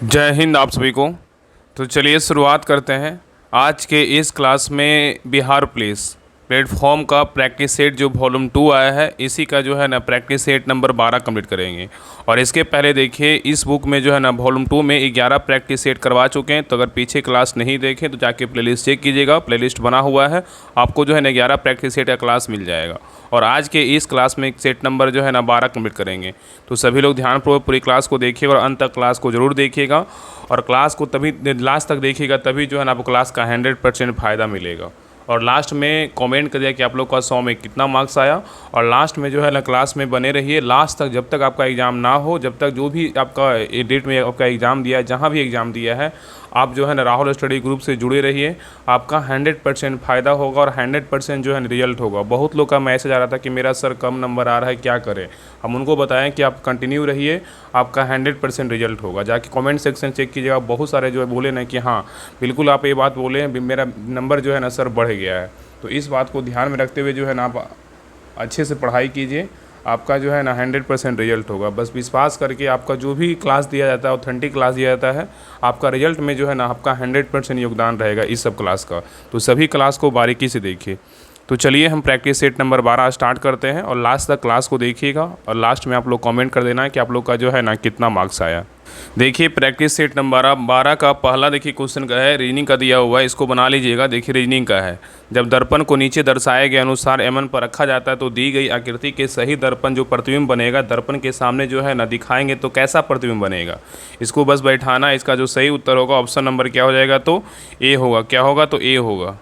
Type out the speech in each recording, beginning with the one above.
जय हिंद आप सभी को। तो चलिए शुरुआत करते हैं। आज के इस क्लास में बिहार पुलिस प्लेटफॉर्म का प्रैक्टिस सेट जो वॉल्यूम 2 आया है, इसी का जो है ना प्रैक्टिस सेट नंबर 12 कंप्लीट करेंगे। और इसके पहले देखिए, इस बुक में जो है ना वॉल्यूम 2 में 11 प्रैक्टिस सेट करवा चुके हैं। तो अगर पीछे क्लास नहीं देखें तो जाके प्लेलिस्ट चेक कीजिएगा, प्लेलिस्ट बना हुआ है, आपको जो है ना 11 प्रैक्टिस सेट का क्लास मिल जाएगा। और आज के इस क्लास में सेट नंबर जो है ना 12 कंप्लीट करेंगे। तो सभी लोग ध्यानपूर्वक पूरी क्लास को देखिएगा और अंत तक क्लास को ज़रूर देखिएगा। और क्लास को तभी लास्ट तक देखिएगा, तभी जो है ना आपको क्लास का 100% फ़ायदा मिलेगा। और लास्ट में कमेंट करिए कि आप लोग का 100 में कितना मार्क्स आया। और लास्ट में जो है ना क्लास में बने रहिए लास्ट तक, जब तक आपका एग्ज़ाम ना हो, जब तक जो भी आपका डेट में आपका एग्ज़ाम दिया है, जहाँ भी एग्ज़ाम दिया है, आप जो है ना राहुल स्टडी ग्रुप से जुड़े रहिए। आपका 100% फ़ायदा होगा और 100% जो है रिजल्ट होगा। बहुत लोग का मैसेज आ रहा था कि मेरा सर कम नंबर आ रहा है, क्या करें। हम उनको बताएं कि आप कंटिन्यू रहिए, आपका 100% रिजल्ट होगा। जाके कमेंट सेक्शन चेक कीजिएगा, बहुत सारे जो है बोले ना कि हाँ बिल्कुल आप ये बात बोले, मेरा नंबर जो है ना सर बढ़ गया है। तो इस बात को ध्यान में रखते हुए जो है ना आप अच्छे से पढ़ाई कीजिए, आपका जो है ना 100% रिजल्ट होगा। बस विश्वास करके आपका जो भी क्लास दिया जाता है, ऑथेंटिक क्लास दिया जाता है, आपका रिजल्ट में जो है ना आपका 100% योगदान रहेगा इस सब क्लास का। तो सभी क्लास को बारीकी से देखिए। तो चलिए हम प्रैक्टिस सेट नंबर 12 स्टार्ट करते हैं और लास्ट तक क्लास को देखिएगा। और लास्ट में आप लोग कमेंट कर देना है कि आप लोग का जो है ना कितना मार्क्स आया। देखिए प्रैक्टिस सेट नंबर 12 का पहला देखिए क्वेश्चन का है, रीजनिंग का दिया हुआ है, इसको बना लीजिएगा। देखिए रीजनिंग का है, जब दर्पण को नीचे दर्शाए गए अनुसार एमन पर रखा जाता है तो दी गई आकृति के सही दर्पण जो प्रतिबिंब बनेगा, दर्पण के सामने जो है ना दिखाएंगे तो कैसा प्रतिबिंब बनेगा। इसको बस बैठाना। इसका जो सही उत्तर होगा ऑप्शन नंबर क्या हो जाएगा, तो ए होगा। क्या होगा, तो ए होगा।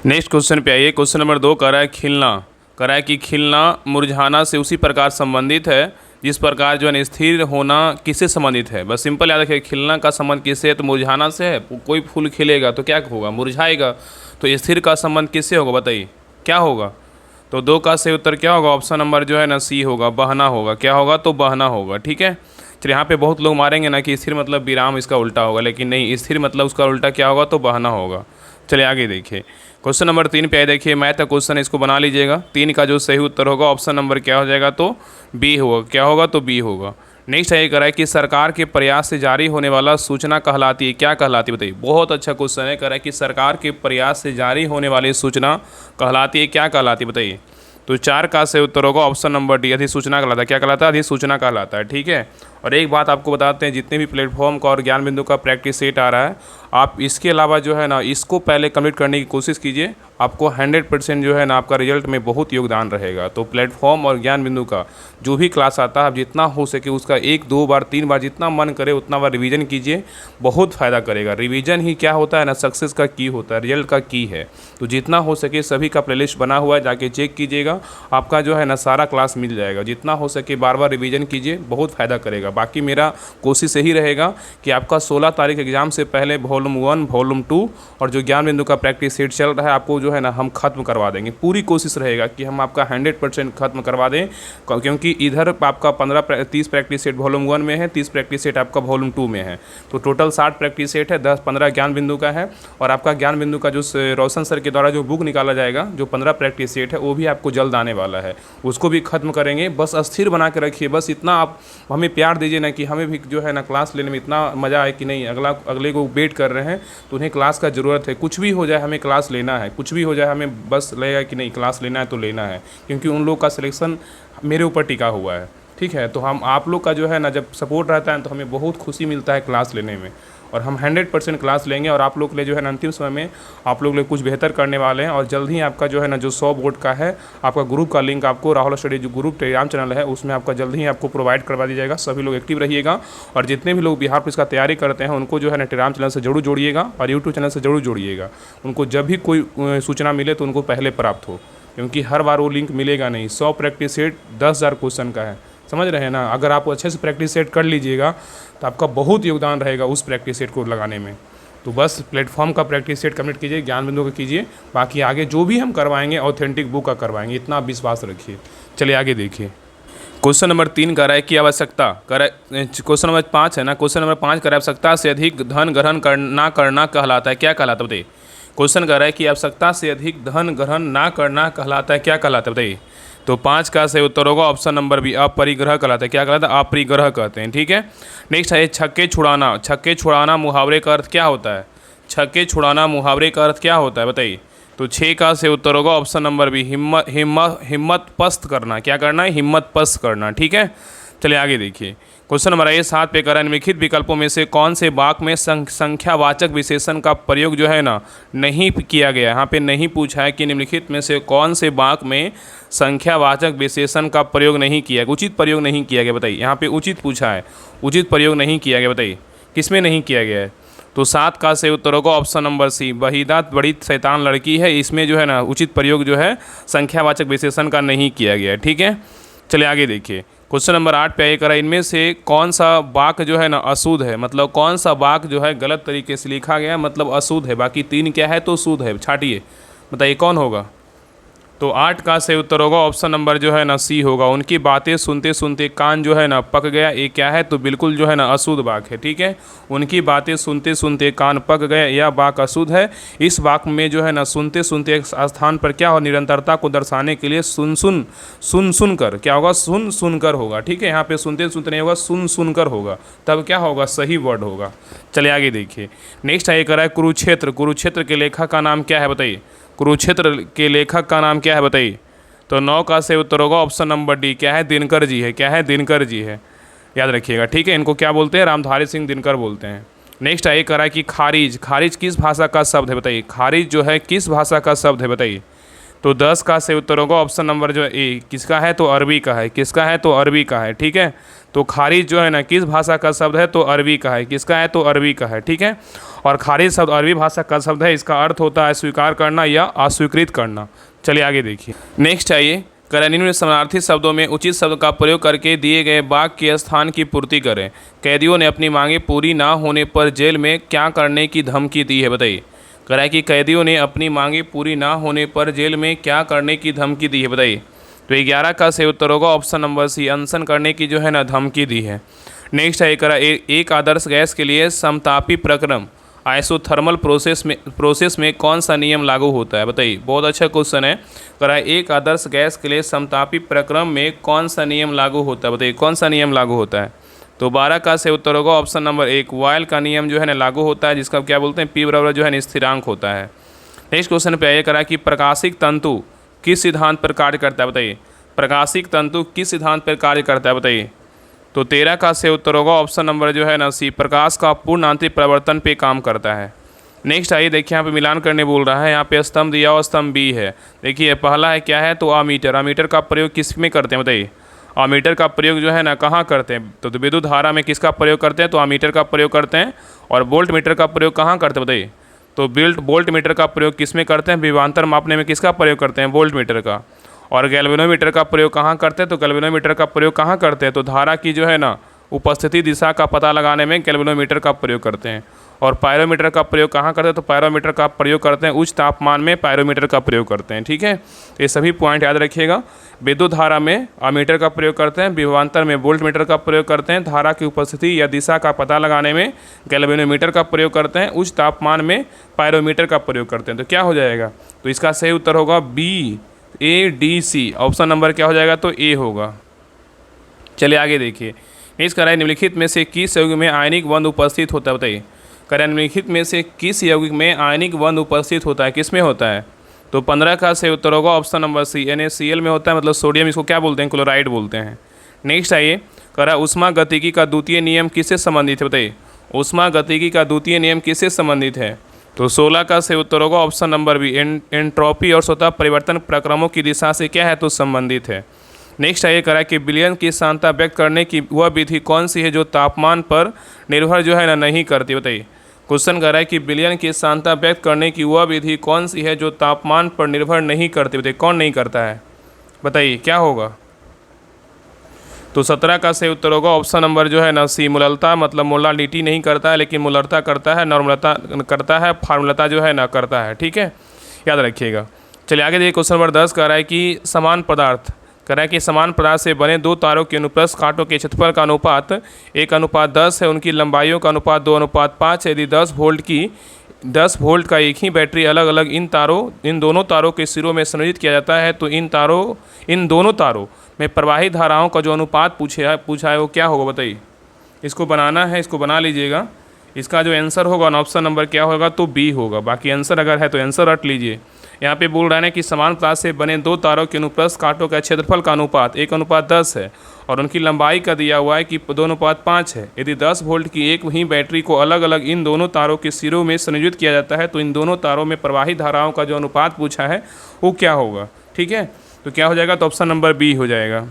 नेक्स्ट क्वेश्चन पे आइए। क्वेश्चन नंबर 2 कह रहा है खिलना, कह रहा है कि खिलना मुरझाना से उसी प्रकार संबंधित है जिस प्रकार जो है स्थिर होना किससे संबंधित है। बस सिंपल याद रखिए, खिलना का संबंध किससे है, तो मुरझाना से है। कोई फूल खिलेगा तो क्या होगा, मुरझाएगा। तो स्थिर का संबंध किससे होगा, बताइए क्या होगा। तो 2 का सही उत्तर क्या होगा, ऑप्शन नंबर जो है ना सी होगा, बहना होगा। क्या होगा, तो बहना होगा। ठीक है। चलिए यहाँ पे बहुत लोग मारेंगे ना कि स्थिर मतलब विराम, इसका उल्टा होगा, लेकिन नहीं, स्थिर मतलब उसका उल्टा क्या होगा, तो बहना होगा। चलिए आगे देखिए। क्वेश्चन नंबर 3 पे आए, देखिए मैथ का क्वेश्चन, इसको बना लीजिएगा। 3 का जो सही उत्तर होगा ऑप्शन नंबर क्या हो जाएगा, तो बी होगा। क्या होगा, तो बी होगा। नेक्स्ट है, कह रहा है कि सरकार के प्रयास से जारी होने वाला सूचना कहलाती है, क्या कहलाती है, बताइए। बहुत अच्छा क्वेश्चन है। कह रहा है कि सरकार के प्रयास से जारी होने वाली सूचना कहलाती है, क्या कहलाती है, बताइए। तो 4 का सही उत्तर होगा ऑप्शन नंबर डी, अधिसूचना कहलाता है। क्या कहलाता है, अधिसूचना कहलाता है। ठीक है। और एक बात आपको बताते हैं, जितने भी प्लेटफॉर्म का और ज्ञान बिंदु का प्रैक्टिस सेट आ रहा है, आप इसके अलावा जो है ना इसको पहले कंप्लीट करने की कोशिश कीजिए। आपको 100% जो है ना आपका रिजल्ट में बहुत योगदान रहेगा। तो प्लेटफॉर्म और ज्ञान बिंदु का जो भी क्लास आता है, आप जितना हो सके उसका 1, 2 बार, 3 बार, जितना मन करे उतना बार रिवीजन कीजिए, बहुत फ़ायदा करेगा। रिवीजन ही क्या होता है ना, सक्सेस का की होता है, रिजल्ट का की है। तो जितना हो सके सभी का प्लेलिस्ट बना हुआ है, जाके चेक कीजिएगा, आपका जो है ना सारा क्लास मिल जाएगा। जितना हो सके बार बार रिवीजन कीजिए, बहुत फ़ायदा करेगा। बाकी मेरा कोशिश यही रहेगा कि आपका 16 तारीख एग्ज़ाम से पहले वॉल्यूम 1, वॉल्यूम 2 और जो ज्ञान बिंदु का प्रैक्टिस सेट चल रहा है, आपको जो है ना हम ख़त्म करवा देंगे। पूरी कोशिश रहेगा कि हम आपका 100% ख़त्म करवा दें, क्योंकि इधर आपका 30 प्रैक्टिस सेट वॉल्यूम 1 में है, 30 प्रैक्टिस सेट आपका वॉल्यूम 2 में है। तो टोटल 60 प्रैक्टिस सेट है, 10-15 ज्ञान बिंदु का है। और आपका ज्ञान बिंदु का जो रोशन सर के द्वारा जो बुक निकाला जाएगा, जो 15 प्रैक्टिस सेट है, वो भी आपको जल्द आने वाला है, उसको भी ख़त्म करेंगे। बस अस्थिर बना के रखिए, बस इतना आप हमें प्यार दीजिए ना कि हमें भी जो है ना क्लास लेने में इतना मज़ा आए कि नहीं, अगले को वेट कर रहे हैं तो उन्हें क्लास का ज़रूरत है। कुछ भी हो जाए हमें क्लास लेना है, कुछ भी हो जाए हमें बस लगेगा कि नहीं क्लास लेना है तो लेना है, क्योंकि उन लोग का सिलेक्शन मेरे ऊपर टिका हुआ है। ठीक है। तो हम आप लोग का जो है ना जब सपोर्ट रहता है तो हमें बहुत खुशी मिलता है क्लास लेने में। और हम 100% क्लास लेंगे और आप लोग के लिए जो है ना अंतिम समय में आप लोग के लिए कुछ बेहतर करने वाले हैं। और जल्द ही आपका जो है ना जो 100 बोर्ड का है, आपका ग्रुप का लिंक आपको राहुल स्टडी जो ग्रुप टेलीग्राम चैनल है उसमें आपका जल्द ही आपको प्रोवाइड करवा दिया जाएगा। सभी लोग एक्टिव रहिएगा। और जितने भी लोग बिहार पुलिस का तैयारी करते हैं उनको जो है ना टेलीग्राम चैनल से जरूर जोड़िएगा और यूट्यूब चैनल से जरूर जोड़िएगा। उनको जब भी कोई सूचना मिले तो उनको पहले प्राप्त हो, क्योंकि हर बार वो लिंक मिलेगा नहीं। 100 प्रैक्टिस सेट 10,000 क्वेश्चन का है, समझ रहे हैं ना। अगर आप अच्छे से प्रैक्टिस सेट कर लीजिएगा तो आपका बहुत योगदान रहेगा उस प्रैक्टिस सेट को लगाने में। तो बस प्लेटफॉर्म का प्रैक्टिस सेट कंप्लीट कीजिए, ज्ञान बिंदु का कीजिए, बाकी आगे जो भी हम करवाएंगे ऑथेंटिक बुक का करवाएंगे, इतना विश्वास रखिए। चलिए आगे देखिए। क्वेश्चन नंबर 3 कह रहा है कि आवश्यकता, कह रहा है क्वेश्चन नंबर 5 है ना, क्वेश्चन नंबर 5 कह रहा है आवश्यकता से अधिक धन ग्रहण करना कहलाता है, क्या कहलाता है, बताइए। क्वेश्चन कह रहा है कि आवश्यकता से अधिक धन ग्रहण ना करना कहलाता है, क्या कहलाता है, बताइए। तो 5 का सही उत्तर होगा ऑप्शन नंबर बी, अपरिग्रह कहलाता है। क्या कहलाता है? अपरिग्रह कहते हैं। ठीक है, नेक्स्ट है छक्के छुड़ाना। छक्के छुड़ाना मुहावरे का अर्थ क्या होता है? छक्के छुड़ाना मुहावरे का अर्थ क्या होता है बताइए। तो 6 का से उत्तर होगा ऑप्शन नंबर बी, हिम्मत पस्त करना। क्या करना है? हिम्मत पस्त करना। ठीक है, चलिए आगे देखिए। क्वेश्चन नंबर A7 पे करा, निम्नलिखित विकल्पों में से कौन से वाक्य में संख्यावाचक विशेषण का प्रयोग जो है ना नहीं किया गया। यहाँ पे नहीं पूछा है कि निम्नलिखित में से कौन से वाक्य में संख्यावाचक विशेषण का प्रयोग नहीं किया गया, उचित प्रयोग नहीं किया गया बताइए। यहाँ पे उचित पूछा है, उचित प्रयोग नहीं किया गया बताइए, किसमें नहीं किया गया है? तो 7 का सही उत्तर होगा ऑप्शन नंबर सी, वहीदा बड़ी शैतान लड़की है, इसमें जो है ना उचित प्रयोग जो है संख्यावाचक विशेषण का नहीं किया गया है। ठीक है, चलिए आगे देखिए। क्वेश्चन नंबर 8 पे आइए करा, इनमें से कौन सा वाक्य जो है ना अशुद्ध है, मतलब कौन सा वाक्य जो है गलत तरीके से लिखा गया है, मतलब अशुद्ध है, बाकी 3 क्या है तो शुद्ध है। छाटिए, बताइए कौन होगा। तो 8 का सही उत्तर होगा ऑप्शन नंबर जो है ना सी होगा, उनकी बातें सुनते सुनते कान जो है ना पक गया। ये क्या है? तो बिल्कुल जो है ना अशुद्ध वाक्य है। ठीक है, उनकी बातें सुनते सुनते कान पक गए, यह वाक्य अशुद्ध है। इस वाक्य में जो है ना सुनते सुनते एक स्थान पर क्या हो, निरंतरता को दर्शाने के लिए सुन सुन कर क्या होगा? सुन सुन कर होगा। ठीक है, यहाँ पे सुनते सुनते नहीं होगा, सुन सुन कर होगा, तब क्या होगा? सही वर्ड होगा। चलिए आगे देखिए। नेक्स्ट है करा है कुरुक्षेत्र। कुरुक्षेत्र के लेखक का नाम क्या है बताइए। कुरुक्षेत्र के लेखक का नाम क्या है बताइए। तो 9 का सही उत्तर होगा ऑप्शन नंबर डी, क्या है? दिनकर जी है। क्या है? दिनकर जी है, याद रखिएगा। ठीक है, इनको क्या बोलते हैं? रामधारी सिंह दिनकर बोलते हैं। नेक्स्ट है करा कि खारिज। खारिज किस भाषा का शब्द है बताइए। खारिज जो है किस भाषा का शब्द है बताइए। तो 10 का सही उत्तर होगा ऑप्शन नंबर जो है ए, किसका है? तो अरबी का है। किसका है? तो अरबी का है। ठीक है, तो खारिज जो है ना किस भाषा का शब्द है? तो अरबी का है। किसका है? तो अरबी का है। ठीक है, और खारिज शब्द अरबी भाषा का शब्द है, इसका अर्थ होता है स्वीकार करना या अस्वीकृत करना। चलिए आगे देखिए। नेक्स्ट आइए करें, निम्न समानार्थी शब्दों में उचित शब्द का प्रयोग करके दिए गए वाक्य के स्थान की पूर्ति करें। कैदियों ने अपनी मांगें पूरी ना होने पर जेल में क्या करने की धमकी दी है बताइए। करा कि कैदियों ने अपनी मांगें पूरी ना होने पर जेल में क्या करने की धमकी दी है बताइए। तो 11 का सही उत्तर होगा ऑप्शन नंबर सी, अनशन करने की जो है ना धमकी दी है। नेक्स्ट है करा, एक आदर्श गैस के लिए समतापी प्रक्रम आइसोथर्मल प्रोसेस में कौन सा नियम लागू होता है बताइए। बहुत अच्छा क्वेश्चन है। करा, एक आदर्श गैस के लिए समतापी प्रक्रम में कौन सा नियम लागू होता है बताइए। कौन सा नियम लागू होता है? तो 12 का सही उत्तर होगा ऑप्शन नंबर 1, वायल का नियम जो है ना लागू होता है, जिसका क्या बोलते हैं? P बराबर जो है ना स्थिरांक होता है। नेक्स्ट क्वेश्चन पे आइए करा कि प्रकाशिक तंतु किस सिद्धांत पर कार्य करता है बताइए। प्रकाशिक तंतु किस सिद्धांत पर कार्य करता है बताइए। तो 13 का सही उत्तर होगा ऑप्शन नंबर जो है ना सी, प्रकाश का पूर्ण आंतरिक परिवर्तन पे काम करता है। नेक्स्ट आइए देखिए, यहाँ पे मिलान करने बोल रहा है। यहाँ पे स्तंभ दिया और स्तंभ बी है। देखिए पहला है क्या है? तो अमीटर। अमीटर का प्रयोग किस में करते हैं बताइए। अमीटर का प्रयोग जो है ना कहाँ करते हैं? तो विद्युत धारा में किसका प्रयोग करते हैं? तो अमीटर का प्रयोग करते हैं। और वोल्ट मीटर का प्रयोग कहाँ करते हैं बताइए। तो वोल्ट मीटर का प्रयोग किस में करते हैं? विभवांतर मापने में किसका प्रयोग करते हैं? वोल्ट मीटर का। और गैल्वेनोमीटर का प्रयोग कहाँ करते हैं? तो गैल्वेनोमीटर का प्रयोग कहाँ करते हैं? तो धारा की जो है ना उपस्थिति दिशा का पता लगाने में गैल्वेनोमीटर का प्रयोग करते हैं। और पायरोमीटर का प्रयोग कहाँ करते हैं? तो पायरोमीटर का प्रयोग करते हैं, उच्च तापमान में पायरोमीटर का प्रयोग करते हैं। ठीक है, ये सभी पॉइंट याद रखिएगा। विद्युत धारा में अमीटर का प्रयोग करते हैं, विभवांतर में वोल्ट मीटर का प्रयोग करते हैं, धारा की उपस्थिति या दिशा का पता लगाने में गैल्वेनोमीटर का प्रयोग करते हैं, उच्च तापमान में पायरोमीटर का प्रयोग करते हैं। तो क्या हो जाएगा? तो इसका सही उत्तर होगा BADC। ऑप्शन नंबर क्या हो जाएगा? तो ए होगा। चलिए आगे देखिए। नेक्स्ट करा, निम्नलिखित में से किस यौगिक में आयनिक बंध उपस्थित होता है बताइए। करा, निम्नलिखित में से किस यौगिक में आयनिक बंध उपस्थित होता है? किस में होता है? तो 15 का सही उत्तर होगा ऑप्शन नंबर सी, NaCl में होता है, मतलब सोडियम, इसको क्या बोलते हैं? क्लोराइड बोलते हैं। नेक्स्ट आइए करा, उष्मा गतिकी का द्वितीय नियम किससे संबंधित है बताइए। उष्मा गतिकी का द्वितीय नियम किससे संबंधित है? तो 16 का सही उत्तर होगा ऑप्शन नंबर बी, एंट्रोपी और स्वतः परिवर्तन प्रक्रमों की दिशा से क्या है? तो संबंधित है। नेक्स्ट आइए करा कि विलयन की सांद्रता व्यक्त करने की वह विधि कौन सी है जो तापमान पर निर्भर जो है ना नहीं करती बताइए। क्वेश्चन कर रहा है कि विलयन की सांद्रता व्यक्त करने की वह विधि कौन सी है जो तापमान पर निर्भर नहीं करती बताइए। कौन नहीं करता है बताइए, क्या होगा? तो 17 का सही उत्तर होगा ऑप्शन नंबर जो है ना सी, मोललता, मतलब मोलालिटी नहीं करता है, लेकिन मोलरता करता है, नॉर्मलता करता है, फार्मूलता जो है ना करता है। ठीक है, याद रखिएगा। चलिए आगे देखिए। क्वेश्चन नंबर 10 कह रहा है कि समान पदार्थ, कह रहा है कि समान पदार्थ से बने दो तारों के अनुप्रस्थ कांटों के क्षेत्रफल का अनुपात 1:10 है, उनकी लंबाइयों का अनुपात 2:5 है। यदि 10 वोल्ट की 10 वोल्ट का एक ही बैटरी अलग अलग इन दोनों तारों के सिरों में संयोजित किया जाता है, तो इन दोनों तारों में प्रवाहित धाराओं का जो अनुपात पूछा है वो क्या होगा बताइए। इसको बनाना है, इसको बना लीजिएगा। इसका जो आंसर होगा ऑप्शन नंबर क्या होगा, तो बी होगा। बाकी आंसर अगर है तो आंसर रट लीजिए। यहाँ पे बोल रहा है कि समान पदार्थ से बने दो तारों के अनुप्रस्थ कांटों का क्षेत्रफल का अनुपात 1:10 है और उनकी लंबाई का दिया हुआ है कि 2:5 है। यदि 10 वोल्ट की एक ही बैटरी को अलग अलग इन दोनों तारों के सिरों में संयोजित किया जाता है, तो इन दोनों तारों में प्रवाहित धाराओं का जो अनुपात पूछा है वो क्या होगा। ठीक है, तो क्या हो जाएगा, तो ऑप्शन नंबर बी हो जाएगा।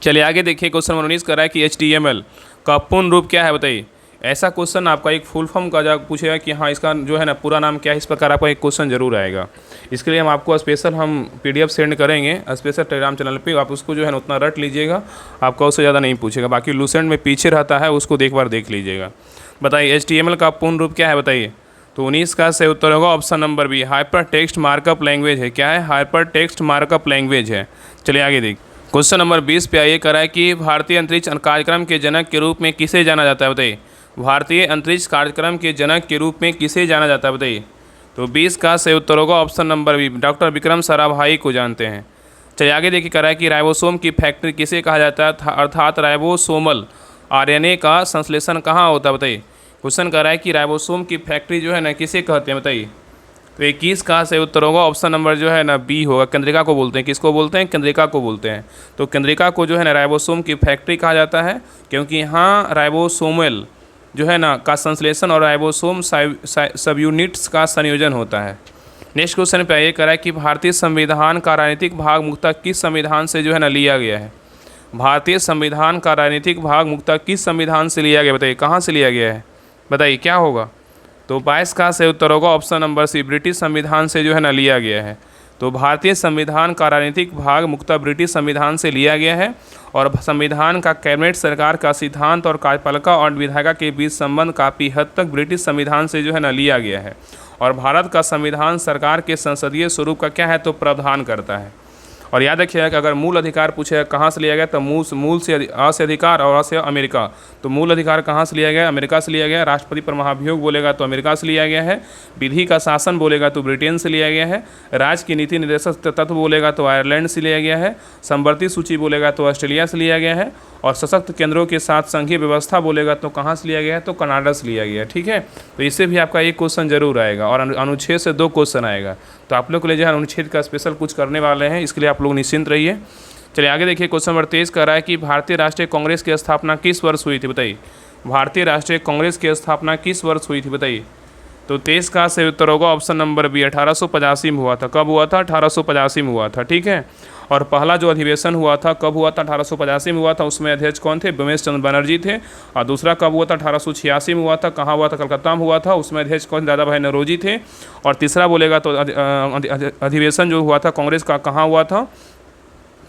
चलिए आगे देखिए, क्वेश्चन नंबर 19 कर रहा है कि HTML का पूर्ण रूप क्या है बताइए। ऐसा क्वेश्चन आपका एक फुल फॉर्म का जब पूछेगा कि हाँ इसका जो है ना पूरा नाम क्या है, इस प्रकार आपका एक क्वेश्चन जरूर आएगा। इसके लिए हम आपको स्पेशल PDF सेंड करेंगे स्पेशल टेलीग्राम चैनल पे, आप उसको जो है ना उतना रट लीजिएगा, आपका उससे ज़्यादा नहीं पूछेगा। बाकी लूसेंट में पीछे रहता है, उसको एक बार देख लीजिएगा। बताइए HTML का पूर्ण रूप क्या है बताइए। तो 19 का सही उत्तर होगा option number B, hypertext markup language है। क्या है, हाइपर टेक्स्ट मार्कअप लैंग्वेज है। चलिए आगे देख, क्वेश्चन नंबर 20 पे आइए। करा है कि भारतीय अंतरिक्ष कार्यक्रम के जनक के रूप में किसे जाना जाता है बताइए। भारतीय अंतरिक्ष कार्यक्रम के जनक के रूप में किसे जाना जाता है बताइए। तो 20 का सही उत्तर होगा option number B, doctor Vikram Sarabhai को जानते हैं। चलिए आगे देखिए, करा है कि राइबोसोम की फैक्ट्री किसे कहा जाता है, अर्थात राइबोसोमल RNA का संश्लेषण कहाँ होता है बताइए। क्वेश्चन कर रहा है कि राइबोसोम की फैक्ट्री जो है ना किसे कहते हैं बताइए। तो 21 का सही उत्तर होगा ऑप्शन नंबर जो है ना बी होगा, केंद्रिका को बोलते हैं। किसको बोलते हैं, केंद्रिका को बोलते हैं। तो केंद्रिका को जो है ना राइबोसोम की फैक्ट्री कहा जाता है, क्योंकि यहाँ राइबोसोमल जो है ना का संश्लेषण और राइबोसोम सब यूनिट्स का संयोजन होता है। नेक्स्ट क्वेश्चन पे आइए, करा है कि भारतीय संविधान का राजनीतिक भाग मुख्यतः किस संविधान से जो है ना लिया गया है। भारतीय संविधान का राजनीतिक भाग मुख्यतः किस संविधान से लिया गया बताइए, कहाँ से लिया गया है बताइए, क्या होगा। तो 22 का सही उत्तर होगा ऑप्शन नंबर सी, ब्रिटिश संविधान से जो है ना लिया गया है। तो भारतीय संविधान का राजनीतिक भाग मुख्यतः ब्रिटिश संविधान से लिया गया है और संविधान का कैबिनेट सरकार का सिद्धांत और कार्यपालिका और विधायिका के बीच संबंध काफ़ी हद तक ब्रिटिश संविधान से जो है ना लिया गया है। और भारत का संविधान सरकार के संसदीय स्वरूप का क्या है, तो प्रावधान करता है। और याद रखिएगा कि अगर मूल अधिकार पूछेगा कहाँ से लिया गया, तो मूल से अ से अधिकार और अ से अमेरिका। तो मूल अधिकार कहाँ से लिया गया, अमेरिका से लिया गया। राष्ट्रपति पर महाभियोग बोलेगा तो अमेरिका से लिया गया है। विधि का शासन बोलेगा तो ब्रिटेन से लिया गया है। राज्य की नीति निर्देशक तत्व बोलेगा तो आयरलैंड से लिया गया है। संवर्ती सूची बोलेगा तो ऑस्ट्रेलिया से लिया गया है। और सशक्त केंद्रों के साथ संघीय व्यवस्था बोलेगा तो कहाँ से लिया गया है, तो कनाडा से लिया गया है। ठीक है, तो इससे भी आपका एक क्वेश्चन जरूर आएगा और अनुच्छेद से 2 क्वेश्चन आएगा। तो आप लोग के लिए जो है अनुच्छेद का स्पेशल कुछ करने वाले हैं, इसके लिए आप लोग निश्चिंत रहिए। चलिए आगे देखिए, क्वेश्चन नंबर 23 कर रहा है कि भारतीय राष्ट्रीय कांग्रेस की स्थापना किस वर्ष हुई थी बताइए। भारतीय राष्ट्रीय कांग्रेस की स्थापना किस वर्ष हुई थी बताइए। तो 23 का सही उत्तर होगा ऑप्शन नंबर बी, 1885 में हुआ था। कब हुआ था, 1885 में हुआ था। ठीक है, और पहला जो अधिवेशन हुआ था कब हुआ था, 1885 में हुआ था। उसमें अध्यक्ष कौन थे, बिमेश चंद्र बनर्जी थे। और दूसरा कब हुआ था, 1886 में हुआ था। कहाँ हुआ था, कलकत्ता में हुआ था। उसमें अध्यक्ष कौन, दादा भाई नौरोजी थे। और तीसरा बोलेगा तो अधिवेशन जो हुआ था कांग्रेस का कहाँ हुआ था,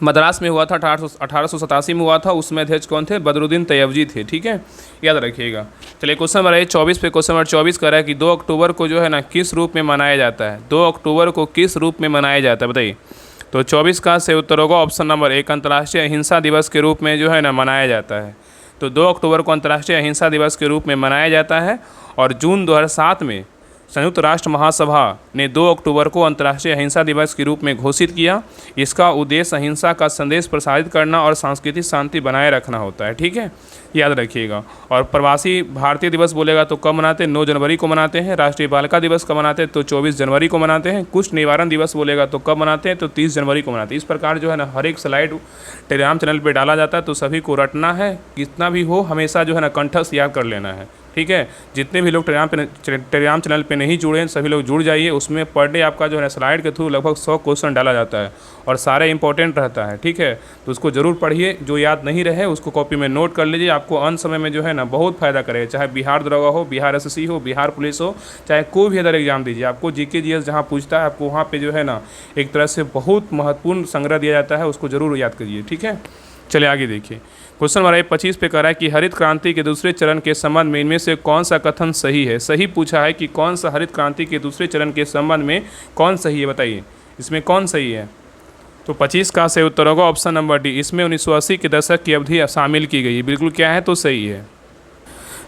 मद्रास में हुआ था, 1887 में हुआ था। उसमें अध्यक्ष कौन थे, बदरुद्दीन तैयबजी थे। ठीक है, याद रखिएगा। चलिए क्वेश्चन नंबर 24 पे, क्वेश्चन नंबर 24 कर रहा है कि 2 अक्टूबर को जो है ना किस रूप में मनाया जाता है। 2 अक्टूबर को किस रूप में मनाया जाता है बताइए। तो 24 का सही उत्तर होगा ऑप्शन नंबर 1, अंतर्राष्ट्रीय अहिंसा दिवस के रूप में जो है ना मनाया जाता है। तो 2 अक्टूबर को अंतर्राष्ट्रीय अहिंसा दिवस के रूप में मनाया जाता है। और जून 2007 में संयुक्त राष्ट्र महासभा ने 2 अक्टूबर को अंतर्राष्ट्रीय अहिंसा दिवस के रूप में घोषित किया। इसका उद्देश्य अहिंसा का संदेश प्रसारित करना और सांस्कृतिक शांति बनाए रखना होता है। ठीक है, याद रखिएगा। और प्रवासी भारतीय दिवस बोलेगा तो कब मनाते हैं, 9 जनवरी को मनाते हैं। राष्ट्रीय बालिका दिवस कब मनाते हैं, तो 24 जनवरी को मनाते हैं। कुष्ठ निवारण दिवस बोलेगा तो कब मनाते हैं, तो 30 जनवरी को मनाते हैं। इस प्रकार जो है ना हर एक स्लाइड टेलीग्राम चैनल पर डाला जाता है, तो सभी को रटना है। कितना भी हो हमेशा जो है ना कंठस्थ याद कर लेना है। ठीक है, जितने भी लोग टेलीग्राम चैनल पे नहीं जुड़े हैं सभी लोग जुड़ जाइए। उसमें पर डे आपका जो है स्लाइड के थ्रू लगभग 100 क्वेश्चन डाला जाता है और सारे इंपॉर्टेंट रहता है। ठीक है, तो उसको ज़रूर पढ़िए। जो याद नहीं रहे उसको कॉपी में नोट कर लीजिए। आपको अंत समय में जो है ना बहुत फ़ायदा करेगा। चाहे बिहार दरोगा हो, बिहार SSC हो, बिहार पुलिस हो, चाहे कोई भी अदर एग्जाम दीजिए, आपको GK GS जहाँ पूछता है आपको वहाँ पर जो है ना एक तरह से बहुत महत्वपूर्ण संग्रह दिया जाता है, उसको ज़रूर याद करिए। ठीक है, चलिए आगे देखिए। क्वेश्चन नंबर 25 पे कह रहा है कि हरित क्रांति के दूसरे चरण के संबंध में इनमें से कौन सा कथन सही है। सही पूछा है कि कौन सा हरित क्रांति के दूसरे चरण के संबंध में कौन सही है बताइए, इसमें कौन सही है। तो 25 का सही उत्तर होगा ऑप्शन नंबर डी, इसमें 1980 के दशक की अवधि शामिल की गई है। बिल्कुल क्या है, तो सही है।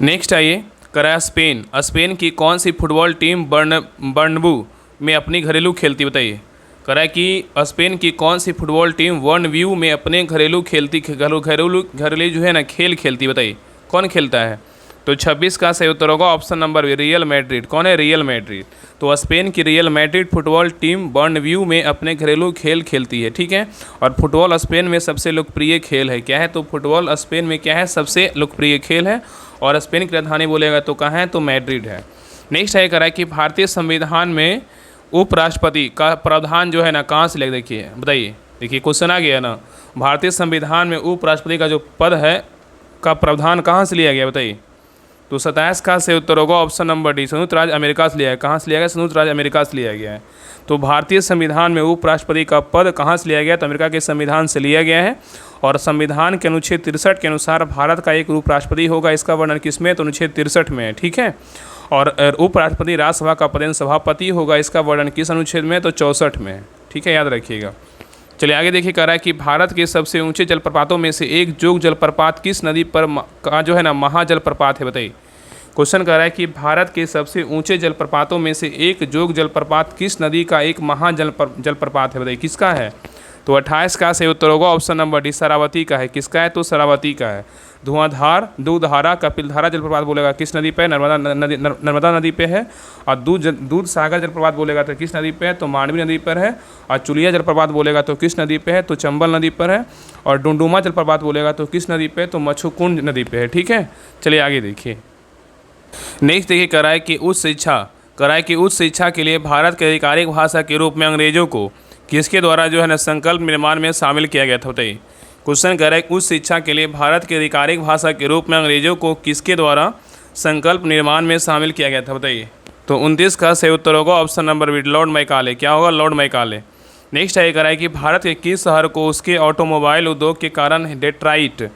नेक्स्ट आइए, करा स्पेन। स्पेन की कौन सी फुटबॉल टीम बर्नबू में अपनी घरेलू खेलती, बताइए। करा कि स्पेन की कौन सी फुटबॉल टीम बर्नब्यू में अपने घरेलू घरेलू जो है ना खेल खेलती, बताइए कौन खेलता है। तो 26 का सही उत्तर होगा option number B, Real Madrid. कौन है, रियल मैड्रिड। तो स्पेन की Real Madrid football team Bernabeu में अपने घरेलू खेल खेलती है, ठीक है। और फुटबॉल स्पेन में सबसे लोकप्रिय खेल है, क्या है, तो फुटबॉल स्पेन में क्या है, सबसे लोकप्रिय खेल है। और स्पेन की राजधानी बोलेगा तो कहाँ है, तो मैड्रिड है। नेक्स्ट है करा कि भारतीय संविधान में उपराष्ट्रपति का प्रावधान जो है ना कहाँ से ले, देखिए बताइए। देखिए क्वेश्चन आ गया ना, भारतीय संविधान में उपराष्ट्रपति का जो पद है का प्रावधान कहाँ से लिया गया, बताइए। तो 27 का से उत्तर होगा ऑप्शन नंबर डी, संयुक्त राज्य अमेरिका से लिया है। कहाँ से लिया गया, संयुक्त राज्य अमेरिका से लिया गया है। तो भारतीय संविधान में उपराष्ट्रपति का पद कहाँ से लिया गया, तो अमेरिका के संविधान से लिया गया है। और संविधान के अनुच्छेद 63 के अनुसार भारत का एक उपराष्ट्रपति होगा। इसका वर्णन किसमें, तो अनुच्छेद 63 में है, ठीक है। और उपराष्ट्रपति राज्यसभा का पदेन सभापति होगा। इसका वर्णन किस अनुच्छेद में, तो 64 में है, ठीक है, याद रखिएगा। चलिए आगे देखिए, कह रहा है कि भारत के सबसे ऊंचे जलप्रपातों में से एक जोग जलप्रपात किस नदी पर का जो है ना महाजलप्रपात है, बताइए। क्वेश्चन कह रहा है कि भारत के सबसे ऊंचे जलप्रपातों में से एक जोग जलप्रपात किस नदी का एक जलप्रपात है, बताइए किसका है। तो 28 का सही उत्तर होगा ऑप्शन नंबर डी, शरावती का है। किसका है, तो शरावती का है। धुआंधार, दूधधारा, कपिलधारा जलप्रपात बोलेगा किस नदी पे, नर्मदा नदी पे है। और दूध सागर जलप्रपात बोलेगा तो किस नदी पे है, तो मांडवी नदी पर है। और चुलिया जलप्रपात बोलेगा तो किस नदी पे है, तो चंबल नदी पर है। और डुमडुमा जलप्रपात बोलेगा तो किस नदी पे, तो मच्छुकुंड नदी पे है, ठीक है। चलिए आगे देखिए। नेक्स्ट देखिए, कराए कि उच्च शिक्षा के लिए भारत के आधिकारिक भाषा के रूप में अंग्रेजों को किसके द्वारा जो है ना संकल्प निर्माण में शामिल किया गया था, बताइए। क्वेश्चन कह रहा है उच्च शिक्षा के लिए भारत के आधिकारिक भाषा के रूप में अंग्रेजों को किसके द्वारा संकल्प निर्माण में शामिल किया गया था, बताइए। तो 29 का सही उत्तर होगा option number B, Lord Macaulay. क्या होगा, लॉर्ड मैकाले। नेक्स्ट है कह रहा है कि भारत के किस शहर को उसके ऑटोमोबाइल उद्योग के कारण डेट्राइट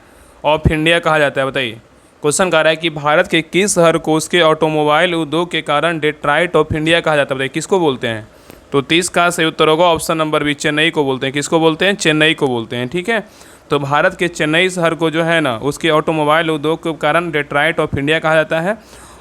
ऑफ इंडिया कहा जाता है, बताइए। क्वेश्चन कह रहा है कि भारत के किस शहर को उसके ऑटोमोबाइल उद्योग के कारण डेट्राइट ऑफ इंडिया कहा जाता है, बताइए किसको बोलते हैं। तो 30 का सही उत्तर होगा ऑप्शन नंबर बी, चेन्नई को बोलते हैं। किसको बोलते हैं, चेन्नई को बोलते हैं, ठीक है। तो भारत के चेन्नई शहर को जो है ना उसके ऑटोमोबाइल उद्योग के कारण डेट्राइट ऑफ इंडिया कहा जाता है।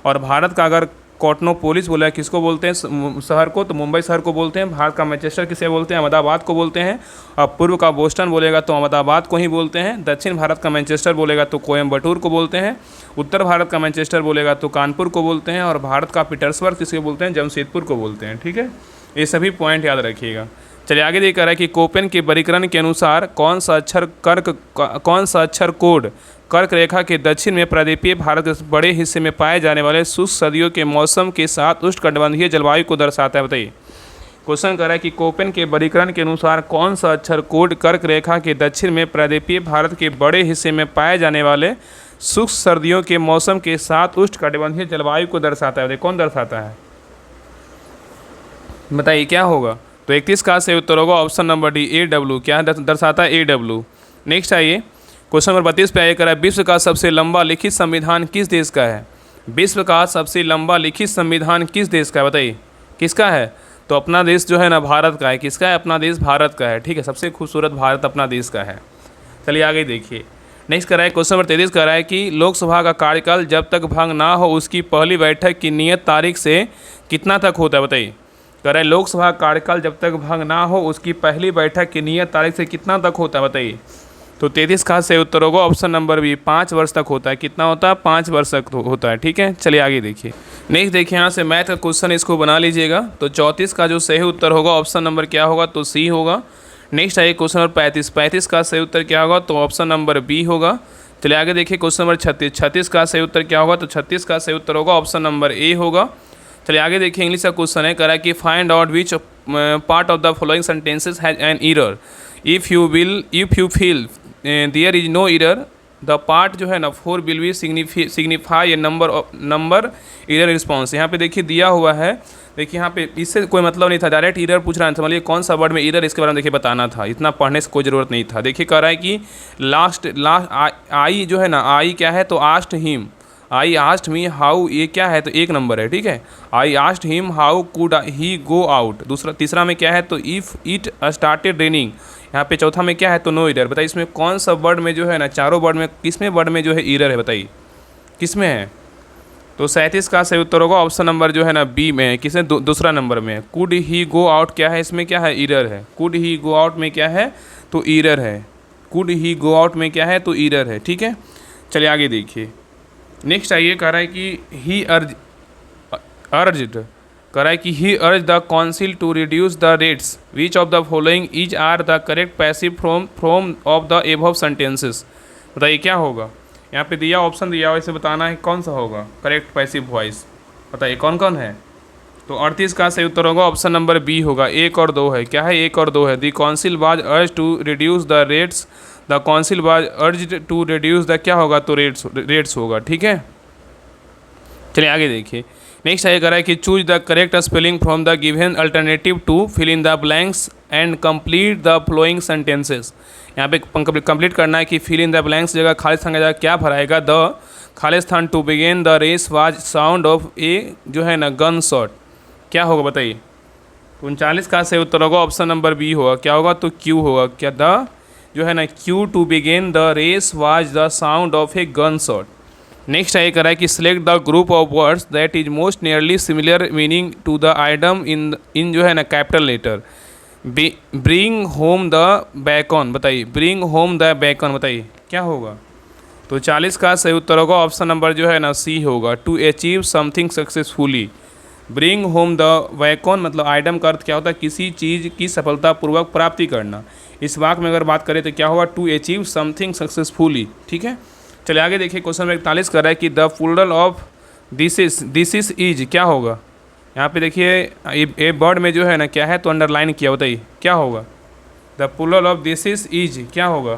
और भारत का अगर कॉटनोपोलिस बोला किसको बोलते हैं शहर को, तो मुंबई शहर को बोलते हैं। भारत का मैनचेस्टर किसे बोलते हैं, अहमदाबाद को बोलते हैं। और पूर्व का बोस्टन बोलेगा तो अहमदाबाद को ही बोलते हैं। दक्षिण भारत का मैनचेस्टर बोलेगा तो कोयम्बटूर को बोलते हैं। उत्तर भारत का मैनचेस्टर बोलेगा तो कानपुर को बोलते हैं। और भारत का पीटर्सबर्ग किसको बोलते हैं, जमशेदपुर को बोलते हैं, ठीक है। ये सभी पॉइंट याद रखिएगा। चलिए आगे देखा रहा है कि कोपेन के वर्गीकरण के अनुसार कौन सा अक्षर कोड कर्क रेखा के दक्षिण में प्रायद्वीपीय भारत के बड़े हिस्से में पाए जाने वाले शुष्क सर्दियों के मौसम के साथ उष्णकटिबंधीय जलवायु को दर्शाता है, बताइए। क्वेश्चन कर रहा है कि कोपेन के वर्गीकरण के अनुसार कौन सा अक्षर कोड कर्क रेखा के दक्षिण में प्रायद्वीपीय भारत के बड़े हिस्से में पाए जाने वाले शुष्क सर्दियों के मौसम के साथ उष्णकटिबंधीय जलवायु को दर्शाता है, कौन दर्शाता है, बताइए क्या होगा। तो 31 का सही उत्तर होगा ऑप्शन नंबर डी, AW। क्या दर्शाता है, AW। नेक्स्ट आइए, क्वेश्चन नंबर 32 पे आइए करा, विश्व का सबसे लंबा लिखित संविधान किस देश का है। विश्व का सबसे लंबा लिखित संविधान किस देश का है, बताइए किसका है। तो अपना देश जो है ना भारत का है। किसका है, अपना देश भारत का है, ठीक है। सबसे खूबसूरत भारत अपना देश का है। चलिए आगे देखिए। नेक्स्ट करा है क्वेश्चन नंबर 33 करा है कि लोकसभा का कार्यकाल जब तक भंग ना हो उसकी पहली बैठक की नियत तारीख से कितना तक होता है, बताइए। कह रहा है लोकसभा कार्यकाल जब तक भंग ना हो उसकी पहली बैठक की नियत तारीख से कितना तक होता है, बताइए। तो 33 का सही उत्तर होगा ऑप्शन नंबर बी, 5 वर्ष तक होता है। कितना होता है, 5 वर्ष तक होता है, ठीक है। चलिए आगे देखिए। नेक्स्ट देखिए, यहाँ से मैथ का क्वेश्चन इसको बना लीजिएगा। तो 34 का जो सही उत्तर होगा ऑप्शन नंबर क्या होगा, तो सी होगा। नेक्स्ट आइए क्वेश्चन नंबर 35 का सही उत्तर क्या होगा, तो ऑप्शन नंबर बी होगा। चलिए आगे देखिए क्वेश्चन नंबर 36 का सही उत्तर क्या होगा, तो 36 का सही उत्तर होगा ऑप्शन नंबर ए होगा। चलिए आगे देखिए, इंग्लिश का क्वेश्चन है, करा कि find out which part of the following sentences has an error. If you feel there is no error the part जो है ना 4 will be signify a number error response. यहाँ पे देखिए दिया हुआ है, देखिए यहाँ पे इससे कोई मतलब नहीं था, डायरेक्ट एरर पूछ रहा था। समझिए कौन सा वर्ड में एरर, इसके बारे में देखिए बताना था, इतना पढ़ने से कोई ज़रूरत नहीं था। देखिए कह रहा है कि लास्ट आई जो है ना, आई क्या है, तो asked him, I asked me how, ये क्या है, तो एक नंबर है, ठीक है। I asked him how could he go out. तीसरा में क्या है, तो इफ़ इट स्टार्टेड रेनिंग। यहाँ पे चौथा में क्या है, तो नो ईरर। बताइए इसमें कौन सा वर्ड में जो है ना, चारों वर्ड में किस में वर्ड में जो है ईरर है, बताइए किस में है। तो 37 का सही उत्तर होगा ऑप्शन नंबर जो है ना बी में है, किसने दूसरा नंबर में है। कुड ही गो आउट क्या है, इसमें क्या है, ईरर है। कुड ही गो आउट में क्या है, तो ईरर है। कुड ही गो आउट में क्या है, तो ईरर है। ठीक है, चलिए आगे देखिए। नेक्स्ट आइए, कह रहा है कि ही अर्ज्ड कह रहा है कि he urge the council to reduce the rates, which of the following is are the correct passive from of the above sentences. बताइए क्या होगा, यहाँ पे दिया ऑप्शन दिया हुआ, इसे बताना है कौन सा होगा करेक्ट पैसिव वॉइस। बताइए कौन कौन है। तो 38 का सही उत्तर होगा ऑप्शन नंबर बी होगा, 1 और 2 है। क्या है, 1 और 2 है। The council was urge to reduce the rates, the council was urge to reduce the क्या होगा, तो रेट्स होगा। ठीक है, चलिए आगे देखिए। नेक्स्ट आगे करा है कि choose the correct spelling from the given alternative to fill in the blanks and complete the flowing sentences. यहाँ पे कंप्लीट करना है कि फिल इन द ब्लैंक्स जगह खाली स्थान की जगह क्या भराएगा, द खाली स्थान to begin the race was sound of a जो है ना गन शॉट। क्या होगा बताइए। 39 का सही उत्तर होगा ऑप्शन नंबर बी होगा, क्या होगा, तो क्यू होगा। क्या, द जो है ना cue to begin the race was the sound of a gun shot. Next आगे करा है कि select the group of words that is most nearly similar meaning to the item in जो है ना capital letter. Bring home the bacon, बताइए bring home the bacon, बताइए क्या होगा। तो 40 का सही उत्तर होगा ऑप्शन नंबर जो है ना सी होगा, to achieve something successfully. Bring home the bacon मतलब आइटम का अर्थ क्या होता है, किसी चीज़ की सफलतापूर्वक प्राप्ति करना। इस वाक्य में अगर बात करें तो क्या होगा, टू अचीव समथिंग सक्सेसफुली। ठीक है, चलिए आगे देखिए। क्वेश्चन 41 कर रहा है कि the plural of this is is क्या होगा। यहाँ पे देखिए ए वर्ड में जो है ना क्या है, तो अंडरलाइन किया, बताइए क्या होगा। The plural of this is क्या होगा।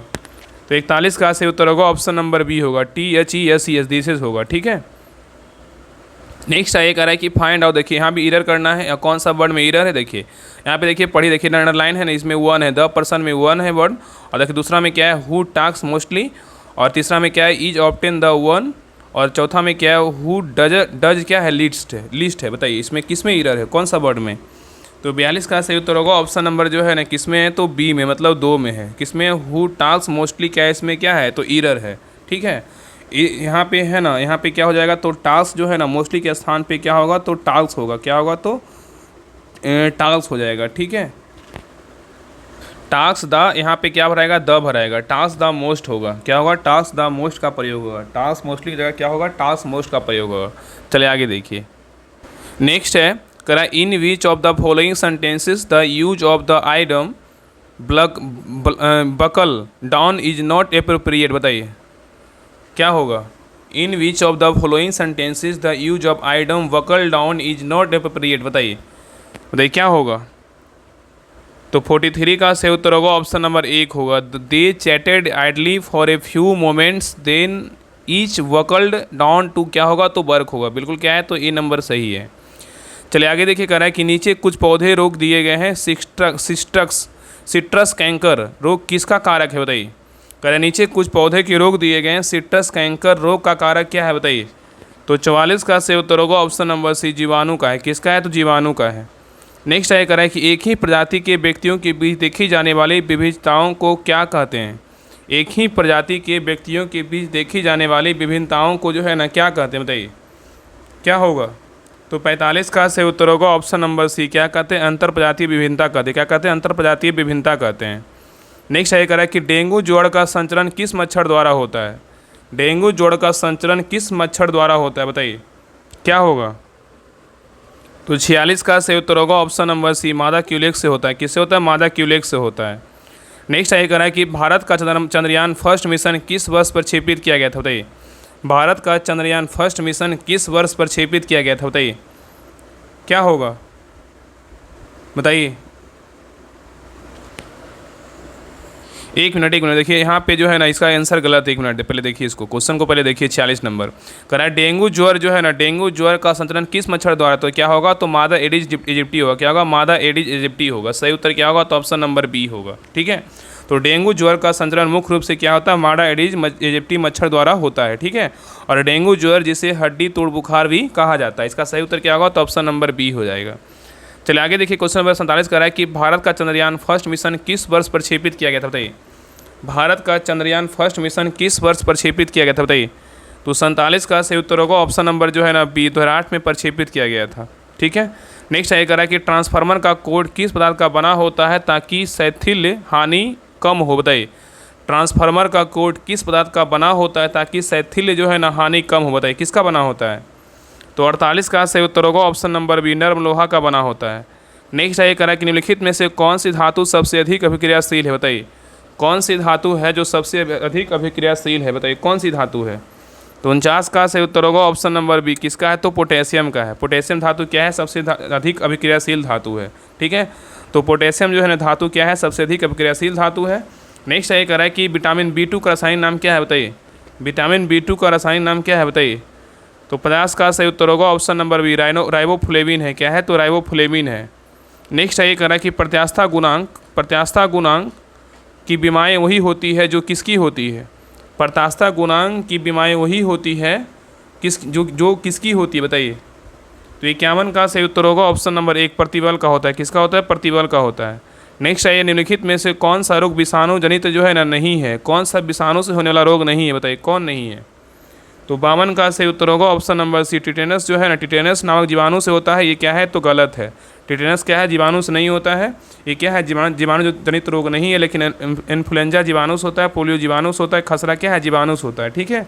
तो 41 का सही उत्तर होगा ऑप्शन नंबर बी होगा, THESES दिस इज होगा। ठीक है, नेक्स्ट आइए कह रहा है कि फाइंड आउट, देखिए यहाँ भी इरर करना है, कौन सा वर्ड में इरर है। देखिए यहाँ पे देखिए पढ़ी, देखिए अंडरलाइन है ना, इसमें 1 है, द पर्सन में 1 है वर्ड। और देखिए दूसरा में क्या है, हु टॉक्स मोस्टली। और तीसरा में क्या है, इज ऑप्टेन द वन। और चौथा में क्या है, हु डज क्या है, लिस्ट है। बताइए इसमें किस में इरर है, कौन सा वर्ड में। तो 42 का सही उत्तर होगा ऑप्शन नंबर जो है ना किस में है, तो बी में, मतलब 2 में है। किस में, हु टॉक्स मोस्टली क्या है, इसमें क्या है, तो इरर है। ठीक है, यहाँ पे है ना, यहाँ पे क्या हो जाएगा, तो टास्क जो है ना मोस्टली के स्थान पे क्या होगा, तो टास्क होगा। क्या होगा, तो टास्क हो जाएगा। ठीक है, टास्क द यहाँ पे क्या भराएगा, द भराएगा। टास्क द मोस्ट होगा, क्या होगा, टास्क द मोस्ट का प्रयोग होगा। टास्क मोस्टली की जगह क्या होगा, टास्क मोस्ट का प्रयोग होगा। चलिए आगे देखिए। नेक्स्ट है करा, in which of the following sentences the use of the item buckle down is not appropriate. बताइए क्या होगा। In which of the following sentences the use of item buckle down is not appropriate. बताइए क्या होगा। तो 43 का सही उत्तर होगा ऑप्शन नंबर 1 होगा, they chatted idly for a few moments then each buckled down to क्या होगा, तो वर्क होगा। बिल्कुल क्या है, तो ए नंबर सही है। चलिए आगे देखिए, कह रहा है कि नीचे कुछ पौधे रोग दिए गए हैं। सिट्रस कैंकर रोग किसका कारक है। बताइए, कह रहा है नीचे कुछ पौधे के रोग दिए गए हैं, सिट्रस कैंकर रोग का कारक क्या है। बताइए, तो 44 का सही उत्तर होगा ऑप्शन नंबर सी, जीवाणु का है। किसका है, तो जीवाणु का है। नेक्स्ट है कह रहा है कि एक ही प्रजाति के व्यक्तियों के बीच देखी जाने वाली विभिन्नताओं को क्या कहते हैं। एक ही प्रजाति के व्यक्तियों के बीच देखी जाने वाली विभिन्नताओं को जो है ना क्या कहते हैं। बताइए क्या होगा। तो 45 का सही उत्तर होगा ऑप्शन नंबर सी, क्या कहते हैं, अंतर प्रजातीय विभिन्नता कहते हैं। क्या कहते हैं, अंतर प्रजातीय विभिन्नता कहते हैं। नेक्स्ट है कह रहा है कि डेंगू ज्वर का संचरण किस मच्छर द्वारा होता है। डेंगू ज्वर का संचरण किस मच्छर द्वारा होता है। बताइए क्या होगा। तो 46 का सही उत्तर होगा ऑप्शन नंबर सी, मादा क्यूलेक्स से होता है। किससे होता है, मादा क्यूलेक्स से होता है। नेक्स्ट है कह रहा है कि भारत का चंद्रयान फर्स्ट मिशन किस वर्ष प्रक्षेपित किया गया था। बताइए भारत का चंद्रयान फर्स्ट मिशन किस वर्ष प्रक्षेपित किया गया था। बताइए क्या होगा। बताइए एक मिनट देखिए, यहाँ पे जो है ना इसका आंसर गलत है। 1 मिनट पहले देखिए इसको, क्वेश्चन को पहले देखिए। 46 नंबर कह रहा है डेंगू ज्वर जो है ना, डेंगू ज्वर का संचरण किस मच्छर द्वारा, तो क्या होगा, तो मादा एडिस इजिप्टी होगा। क्या होगा, मादा एडिस इजिप्टी होगा। सही उत्तर क्या होगा, तो ऑप्शन नंबर बी होगा। ठीक है, तो डेंगू ज्वर का संचरण मुख्य रूप से क्या होता है, मादा एडिस इजिप्टी मच्छर द्वारा होता है। ठीक है, और डेंगू ज्वर जिसे हड्डी तोड़ बुखार भी कहा जाता है। इसका सही उत्तर क्या होगा, तो ऑप्शन नंबर बी हो जाएगा। चलिए आगे देखिए, क्वेश्चन नंबर 47 कह रहा है कि भारत का चंद्रयान फर्स्ट मिशन किस वर्ष प्रक्षेपित किया गया था। बताइए भारत का चंद्रयान फर्स्ट मिशन किस वर्ष प्रक्षेपित किया गया था। बताइए, तो 47 का सही उत्तर होगा ऑप्शन नंबर जो है ना बी 2008 में प्रक्षेपित किया गया था। ठीक है, नेक्स्ट है करा कि ट्रांसफार्मर का कोड किस पदार्थ का बना होता है ताकि शैथिल्य हानि कम हो, बताइए। ट्रांसफार्मर का कोड किस पदार्थ का बना होता है ताकि शैथिल्य जो है ना हानि कम हो, बताइए किसका बना होता है। तो 48 का सही उत्तर होगा ऑप्शन नंबर बी नर्म लोहा का बना होता है। नेक्स्ट है करा कि निम्नलिखित में से कौन सी धातु सबसे अधिक अभिक्रियाशील है, बताइए कौन सी धातु है जो सबसे अधिक अभिक्रियाशील है, बताइए कौन सी धातु है। तो 49 का सही उत्तर होगा ऑप्शन नंबर बी किसका है, तो पोटेशियम का है। पोटेशियम धातु क्या है, सबसे अधिक अभिक्रियाशील धातु है। ठीक है, तो पोटेशियम जो है ना धातु क्या है, सबसे अधिक अभिक्रियाशील धातु है। नेक्स्ट ये कह रहा है कि विटामिन B2 का रासायनिक नाम क्या है, बताइए विटामिन B2 का रासायनिक नाम क्या है, बताइए। तो 50 का सही उत्तर होगा ऑप्शन नंबर बी राइबोफ्लेविन है। क्या है, तो राइबोफ्लेविन है। नेक्स्ट ये कह रहा है कि प्रत्यास्थता गुणांक की बीमाएँ वही होती है जो किसकी होती है। प्रत्यास्थता गुणांक की बीमाएँ वही होती है जो किसकी होती है, बताइए। तो 51 का सही उत्तर होगा ऑप्शन नंबर 1 प्रतिबल का होता है। किसका होता है, प्रतिबल का होता है। नेक्स्ट है निम्नलिखित में से कौन सा रोग विषाणु जनित जो है ना नहीं है, कौन सा विषाणु से होने वाला रोग नहीं है, बताइए कौन नहीं है। तो 52 का सही उत्तर होगा ऑप्शन नंबर सी टिटेनस जो है ना टिटेनस नामक जीवाणु से होता है। ये क्या है, तो गलत है। टिटेनस क्या है, जीवाणु से नहीं होता है। ये क्या है, जीवाणु जनित रोग नहीं है, लेकिन इन्फ्लुएंजा जीवाणु से होता है, पोलियो जीवाणु से होता है, खसरा क्या है, जीवाणु से होता है। ठीक है,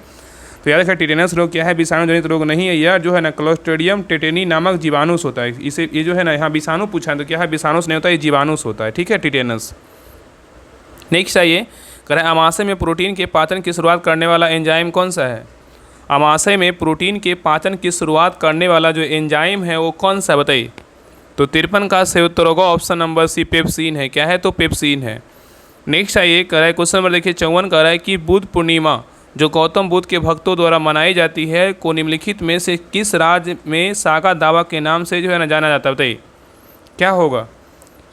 तो याद रखिए टिटेनस रोग क्या है, विषाणु जनित रोग नहीं है। यह जो है ना क्लोस्ट्रीडियम टेटेनी नामक जीवाणु से होता है। इसे ये जो है ना यहाँ विषाणु पूछा है तो क्या है, विषाणु से नहीं होता है, ये जीवाणु से होता है। ठीक है, टिटेनस। नेक्स्ट है कह रहा है अमाशय में प्रोटीन के पाचन की शुरुआत करने वाला एंजाइम कौन सा है। अमाशय में प्रोटीन के पाचन की शुरुआत करने वाला जो एंजाइम है वो कौन सा, बताइए। तो 53 का सही उत्तर होगा ऑप्शन नंबर सी पेप्सिन है। क्या है, तो पेप्सिन है। नेक्स्ट है कह रहा है क्वेश्चन नंबर देखिए 54 कह रहा है कि बुद्ध पूर्णिमा जो गौतम बुद्ध के भक्तों द्वारा मनाई जाती है को निम्नलिखित में से किस राज्य में सागा दावा के नाम से जो है ना जाना जाता है, बताइए क्या होगा।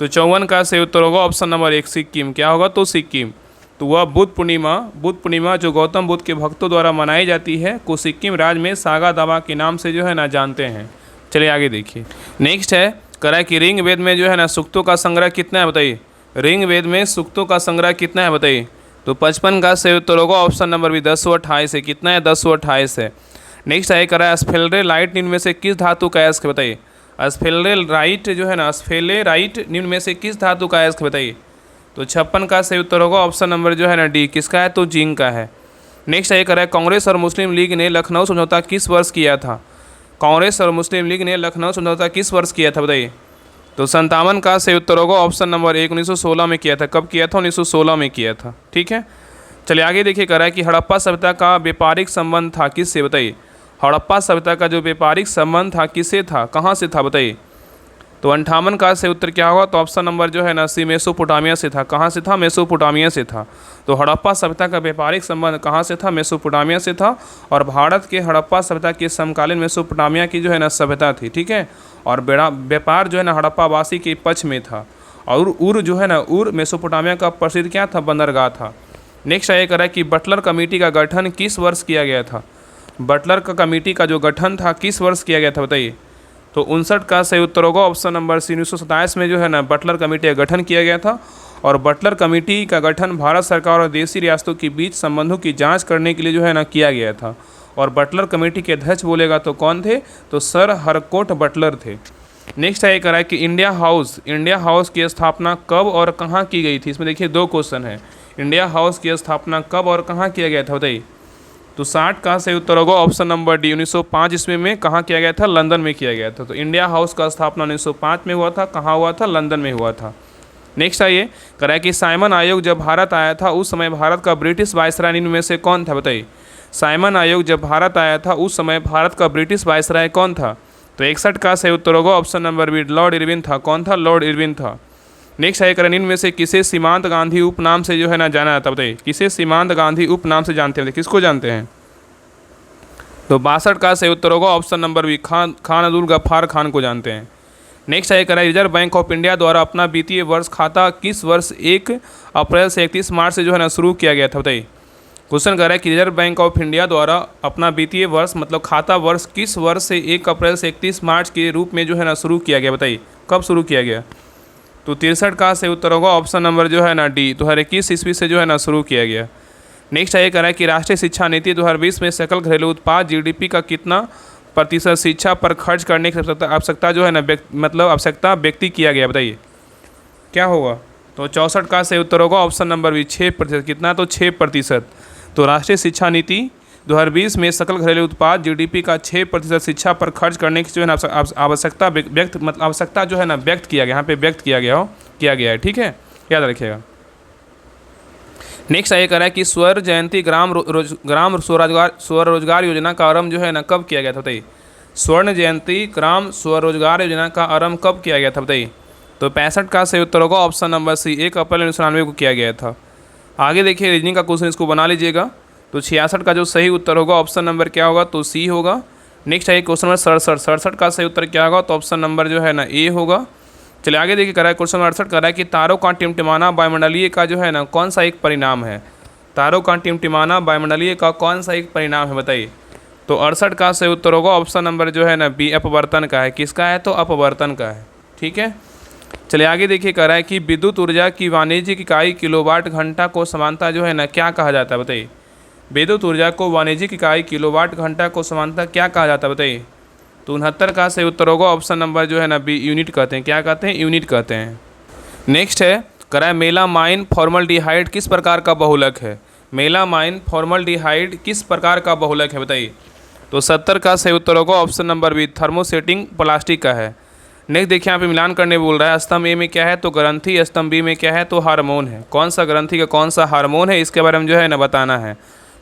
तो 54 का सही उत्तर होगा ऑप्शन नंबर 1 सिक्किम। क्या होगा, तो सिक्किम। तो वह बुद्ध पूर्णिमा जो गौतम बुद्ध के भक्तों द्वारा मनाई जाती है को सिक्किम राज्य में सागा दावा के नाम से जो है ना जानते हैं। चलिए आगे देखिए। नेक्स्ट है कह रहा है कि ऋग वेद में जो है ना सूक्तों का संग्रह कितना है, बताइए। ऋग वेद में सूक्तों का संग्रह कितना है, बताइए। तो 55 का सही उत्तर होगा ऑप्शन नंबर बी 1028 है। कितना है, 1028 है। नेक्स्ट है कह रहा है स्फेलेराइट निम्न में से किस धातु का अयस्क, बताइए। स्फेलेराइट जो है ना स्फेलेराइट निम्न में से किस धातु का अयस्क, बताइए। तो 56 का सही उत्तर होगा ऑप्शन नंबर जो है ना डी किसका है, तो जिंक का है। नेक्स्ट है कह रहा है कांग्रेस और मुस्लिम लीग ने लखनऊ समझौता किस वर्ष किया था। कांग्रेस और मुस्लिम लीग ने लखनऊ समझौता किस वर्ष किया था, बताइए। तो 57 का सही उत्तर होगा ऑप्शन नंबर 1 1916 में किया था। कब किया था, 1916 में किया था। ठीक है, चलिए आगे देखिए कह रहा है कि हड़प्पा सभ्यता का व्यापारिक संबंध था किससे, बताइए। हड़प्पा सभ्यता का जो व्यापारिक संबंध था किससे था, कहाँ से था, बताइए। तो 58 का सही उत्तर क्या होगा, तो ऑप्शन नंबर जो है ना सी मेसोपोटामिया से था। कहाँ से था, मेसोपोटामिया से था। तो हड़प्पा सभ्यता का व्यापारिक संबंध कहाँ से था, मेसोपोटामिया से था। और भारत के हड़प्पा सभ्यता के समकालीन मेसोपोटामिया की जो है ना सभ्यता थी। ठीक है, और व्यापार जो है ना हड़प्पा वासी के पक्ष में था। और उर जो है ना उर मेसोपोटामिया का प्रसिद्ध क्या था, बंदरगाह था। नेक्स्ट ये कह रहा है कि बटलर कमेटी का गठन किस वर्ष किया गया था। बटलर का कमेटी का जो गठन था किस वर्ष किया गया था, बताइए। तो 59 का सही उत्तर होगा ऑप्शन नंबर सी 1927 में जो है ना बटलर कमेटी का गठन किया गया था। और बटलर कमेटी का गठन भारत सरकार और देशी रियासतों के बीच संबंधों की जांच करने के लिए जो है ना किया गया था। और बटलर कमेटी के अध्यक्ष बोलेगा तो कौन थे, तो सर हरकोट बटलर थे। नेक्स्ट है कह रहा है कि इंडिया हाउस की स्थापना कब और कहाँ की गई थी। इसमें देखिए 2 क्वेश्चन है। इंडिया हाउस की स्थापना कब और कहाँ किया गया था, बताइए। तो 60 का सही उत्तर होगा ऑप्शन नंबर डी 1905 ईस्वी में। कहाँ किया गया था, लंदन में किया गया था। तो इंडिया हाउस का स्थापना 1905 में हुआ था। कहाँ हुआ था, लंदन में हुआ था। नेक्स्ट है ये कह रहा है कि साइमन आयोग जब भारत आया था उस समय भारत का ब्रिटिश वायसराय निम्न में से कौन था, बताइए। साइमन आयोग जब भारत आया था उस समय भारत का ब्रिटिश वायसराय कौन था। तो 61 का सही उत्तर होगा option number B Lord Irwin था। कौन था, लॉर्ड इरविन था। नेक्स्ट है करण इनमें से किसे सीमांत गांधी उपनाम से जो है ना जाना जाता, बताइए। किसे सीमांत गांधी उपनाम से जानते हैं, किसको जानते हैं। तो 62 का सही उत्तर होगा option number B Khan Abdul Ghaffar Khan को जानते हैं। नेक्स्ट है करें रिजर्व बैंक ऑफ इंडिया द्वारा अपना वित्तीय वर्ष खाता किस वर्ष 1 अप्रैल से 31 मार्च से जो है ना शुरू किया गया था, बताइए। क्वेश्चन कर रहा है कि रिजर्व बैंक ऑफ इंडिया द्वारा अपना वित्तीय वर्ष मतलब खाता वर्ष किस वर्ष से 1 अप्रैल से 31 मार्च के रूप में जो है ना शुरू किया गया, बताइए। कब शुरू किया गया। तो 63 का सही उत्तर होगा ऑप्शन नंबर जो है ना डी 2021 ईस्वी से जो है ना शुरू किया गया। नेक्स्ट है, ये कह रहा है कि राष्ट्रीय शिक्षा नीति 2020 में सकल घरेलू उत्पाद जीडीपी का कितना प्रतिशत शिक्षा पर खर्च करने की आवश्यकता जो है ना मतलब आवश्यकता व्यक्ति किया गया, बताइए क्या होगा। तो 64 का सही उत्तर होगा ऑप्शन नंबर बी 6%। कितना, तो 6%। तो राष्ट्रीय शिक्षा नीति 2020 में सकल घरेलू उत्पाद जीडीपी का 6% शिक्षा पर खर्च करने की जो है ना आवश्यकता मतलब आवश्यकता जो है ना व्यक्त किया गया, यहाँ पे व्यक्त किया गया है, ठीक है, याद रखिएगा। नेक्स्ट ये कह रहा है कि स्वर्ण जयंती ग्राम स्वरोजगार योजना का आरंभ जो है ना कब किया गया था, बताइए। स्वर्ण जयंती ग्राम स्वरोजगार योजना का आरंभ कब किया गया था, बताइए। तो 65 का सही उत्तर होगा ऑप्शन नंबर सी 1 अप्रैल 1999 को किया गया था। आगे देखिए रीजनिंग का क्वेश्चन, इसको बना लीजिएगा। तो 66 का जो सही उत्तर होगा ऑप्शन नंबर क्या होगा, तो सी होगा। नेक्स्ट है क्वेश्चन नंबर 67 का सही उत्तर क्या होगा, तो ऑप्शन नंबर जो है ना ए होगा। चलिए आगे देखिए, करा है क्वेश्चन नंबर 68 करा है कि तारों का टिमटिमाना वायुमंडलीय का जो है ना कौन सा एक परिणाम है। तारों का टिमटिमाना वायुमंडलीय का कौन सा एक परिणाम है, बताइए। तो 68 का सही उत्तर होगा ऑप्शन नंबर जो है ना बी अपवर्तन का है। किसका है, तो अपवर्तन का है, ठीक है। चलिए आगे देखिए, कह रहा है कि विद्युत ऊर्जा की वाणिज्यिक इकाई किलोवाट घंटा को समानता जो है ना क्या कहा जाता है, बताइए। विद्युत ऊर्जा को वाणिज्यिक इकाई किलोवाट घंटा को समानता क्या कहा जाता है, बताइए। तो 69 का सही उत्तर होगा ऑप्शन नंबर जो है ना बी यूनिट कहते हैं। क्या कहते हैं, यूनिट कहते हैं। नेक्स्ट है, कह रहा है मेलामाइन फॉर्मल्डिहाइड किस प्रकार का बहुलक है। मेलामाइन फॉर्मल्डिहाइड किस प्रकार का बहुलक है, बताइए। तो 70 का सही उत्तर होगा option number B thermosetting plastic का है। नेक्स्ट देखिए, यहाँ पे मिलान करने बोल रहा है। स्तंभ ए में क्या है, तो ग्रंथि। स्तंभ बी में क्या है, तो हार्मोन है। कौन सा ग्रंथि का कौन सा हार्मोन है, इसके बारे में जो है ना बताना है,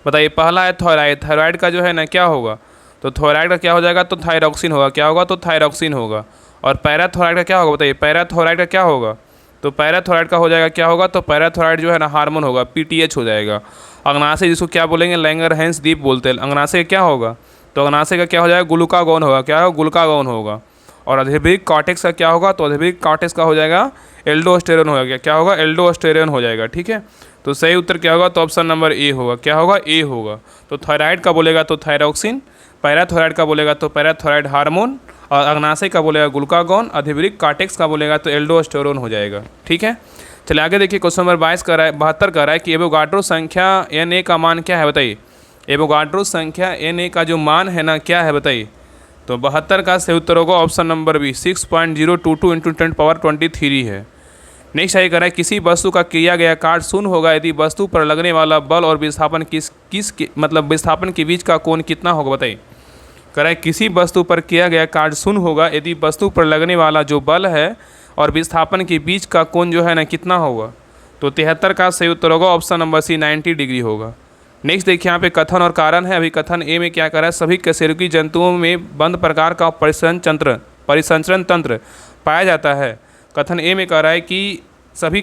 बताइए। पहला है थायराइड। थायराइड का जो है ना क्या होगा, तो थायराइड का क्या हो जाएगा, तो थायरॉक्सिन होगा। क्या होगा, तो थायरॉक्सिन होगा। और पैराथायराइड का क्या होगा, बताइए। पैराथायराइड का क्या होगा, तो पैराथायराइड का हो जाएगा क्या होगा, तो पैराथायराइड जो है ना हार्मोन होगा, पीटीएच हो जाएगा। अग्नाशय जिसको क्या बोलेंगे, लैंगरहैंस द्वीप बोलते हैं। अग्नाशय क्या होगा, तो अग्नाशय का क्या हो जाएगा, ग्लूकागॉन होगा। क्या होगा, ग्लूकागॉन होगा। और अधिभृत कॉर्टेक्स का क्या होगा, तो अधिभृत कॉर्टेक्स का हो जाएगा एल्डोस्टेरोन होगा। क्या होगा, एल्डोस्टेरोन हो जाएगा, ठीक है। तो सही उत्तर क्या होगा, तो ऑप्शन नंबर ए होगा। क्या होगा, ए होगा। तो थायराइड का बोलेगा तो थायरॉक्सिन, पैराथायराइड का बोलेगा तो पैराथायराइड हार्मोन, और अग्नाशय का बोलेगा ग्लूकागॉन, अधिभृत कॉर्टेक्स का बोलेगा तो एल्डोस्टेरोन हो जाएगा, ठीक है। चलिए आगे देखिए, क्वेश्चन नंबर 72 का है कि एवोगाड्रो संख्या Na का मान क्या है, बताइए। एवोगाड्रो संख्या Na का जो मान है ना क्या है, बताइए। तो 72 का सही उत्तर होगा ऑप्शन नंबर बी 6.022 × 10⁻23 है। नेक्स्ट है, है किसी वस्तु का किया गया कार्य शून्य होगा यदि वस्तु पर लगने वाला बल और विस्थापन मतलब विस्थापन के बीच का कोण कितना होगा, बताइए। कह रहा है किसी वस्तु पर किया गया कार्य शून्य होगा यदि वस्तु पर लगने वाला जो बल है और विस्थापन के बीच का कोण जो है ना कितना होगा। तो 73 का सही उत्तर होगा ऑप्शन नंबर सी 90 डिग्री होगा। नेक्स्ट देखिए, यहाँ पे कथन और कारण है। अभी कथन ए में क्या कर रहा है, सभी कशेरुकी जंतुओं में बंद प्रकार का परिसंचरण तंत्र पाया जाता है। कथन ए में कह रहा है कि सभी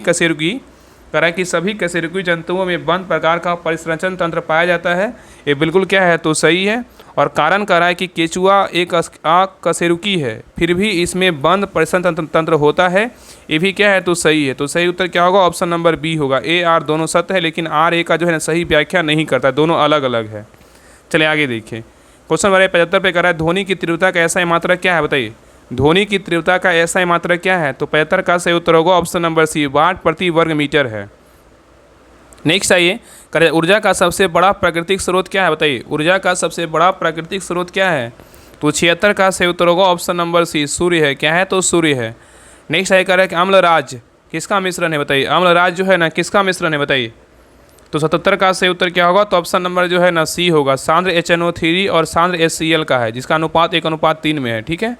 कशेरुकी जंतुओं में बंद प्रकार का परिसंचरण तंत्र पाया जाता है। ये बिल्कुल क्या है, तो सही है। और कारण कह रहा है कि केचुआ एक कशेरुकी है फिर भी इसमें बंद परिसंचरण तंत्र होता है। ये भी क्या है, तो सही है। तो सही उत्तर क्या होगा, ऑप्शन नंबर बी होगा। ए आर दोनों सत्य है, लेकिन आर ए का जो है ना सही व्याख्या नहीं करता, दोनों अलग अलग है। चलिए आगे देखिए, क्वेश्चन नंबर 75 पे कर रहा है ध्वनि की तीव्रता का ऐसा मात्रक क्या है, बताइए। ध्वनि की तीव्रता का ऐसा मात्रक क्या है, तो 75 का सही उत्तर होगा ऑप्शन नंबर सी वाट प्रति वर्ग मीटर है। नेक्स्ट आइए, करें ऊर्जा का सबसे बड़ा प्राकृतिक स्रोत क्या है, बताइए। ऊर्जा का सबसे बड़ा प्राकृतिक स्रोत क्या है, तो 76 का सही उत्तर होगा ऑप्शन नंबर सी सूर्य है। क्या है, तो सूर्य है। नेक्स्ट आइए, करें कि अम्लराज किसका मिश्रण है, बताइए। अम्लराज जो है ना किसका मिश्रण है, बताइए। तो 77 का सही उत्तर क्या होगा, तो ऑप्शन नंबर जो है ना सी होगा। सांद्र HNO3 और सांद्र HCl का है, जिसका अनुपात 1:3 में है, ठीक है।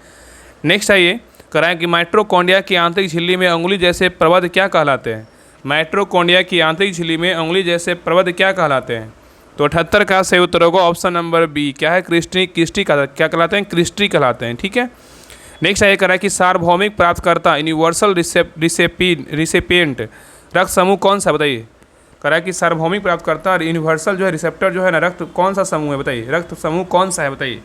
नेक्स्ट आइए, कराएं कि माइटोकॉन्ड्रिया की आंतरिक झिल्ली में अंगुली जैसे प्रवध क्या कहलाते हैं। माइटोकॉन्ड्रिया की आंतरिक झिल्ली में अंगुली जैसे प्रवध क्या कहलाते हैं। तो 78 का सही उत्तर होगा ऑप्शन नंबर बी, क्या है, क्रिस्टी क्या कहलाते हैं, क्रिस्टी कहलाते हैं, ठीक है। नेक्स्ट आइए, करा कि सार्वभौमिक प्राप्तकर्ता यूनिवर्सल रिसिपिएंट रक्त समूह कौन सा, बताइए। करा कि सार्वभौमिक प्राप्तकर्ता और यूनिवर्सल जो है रिसेप्टर जो है ना रक्त कौन सा समूह है, बताइए। रक्त समूह कौन सा है, बताइए।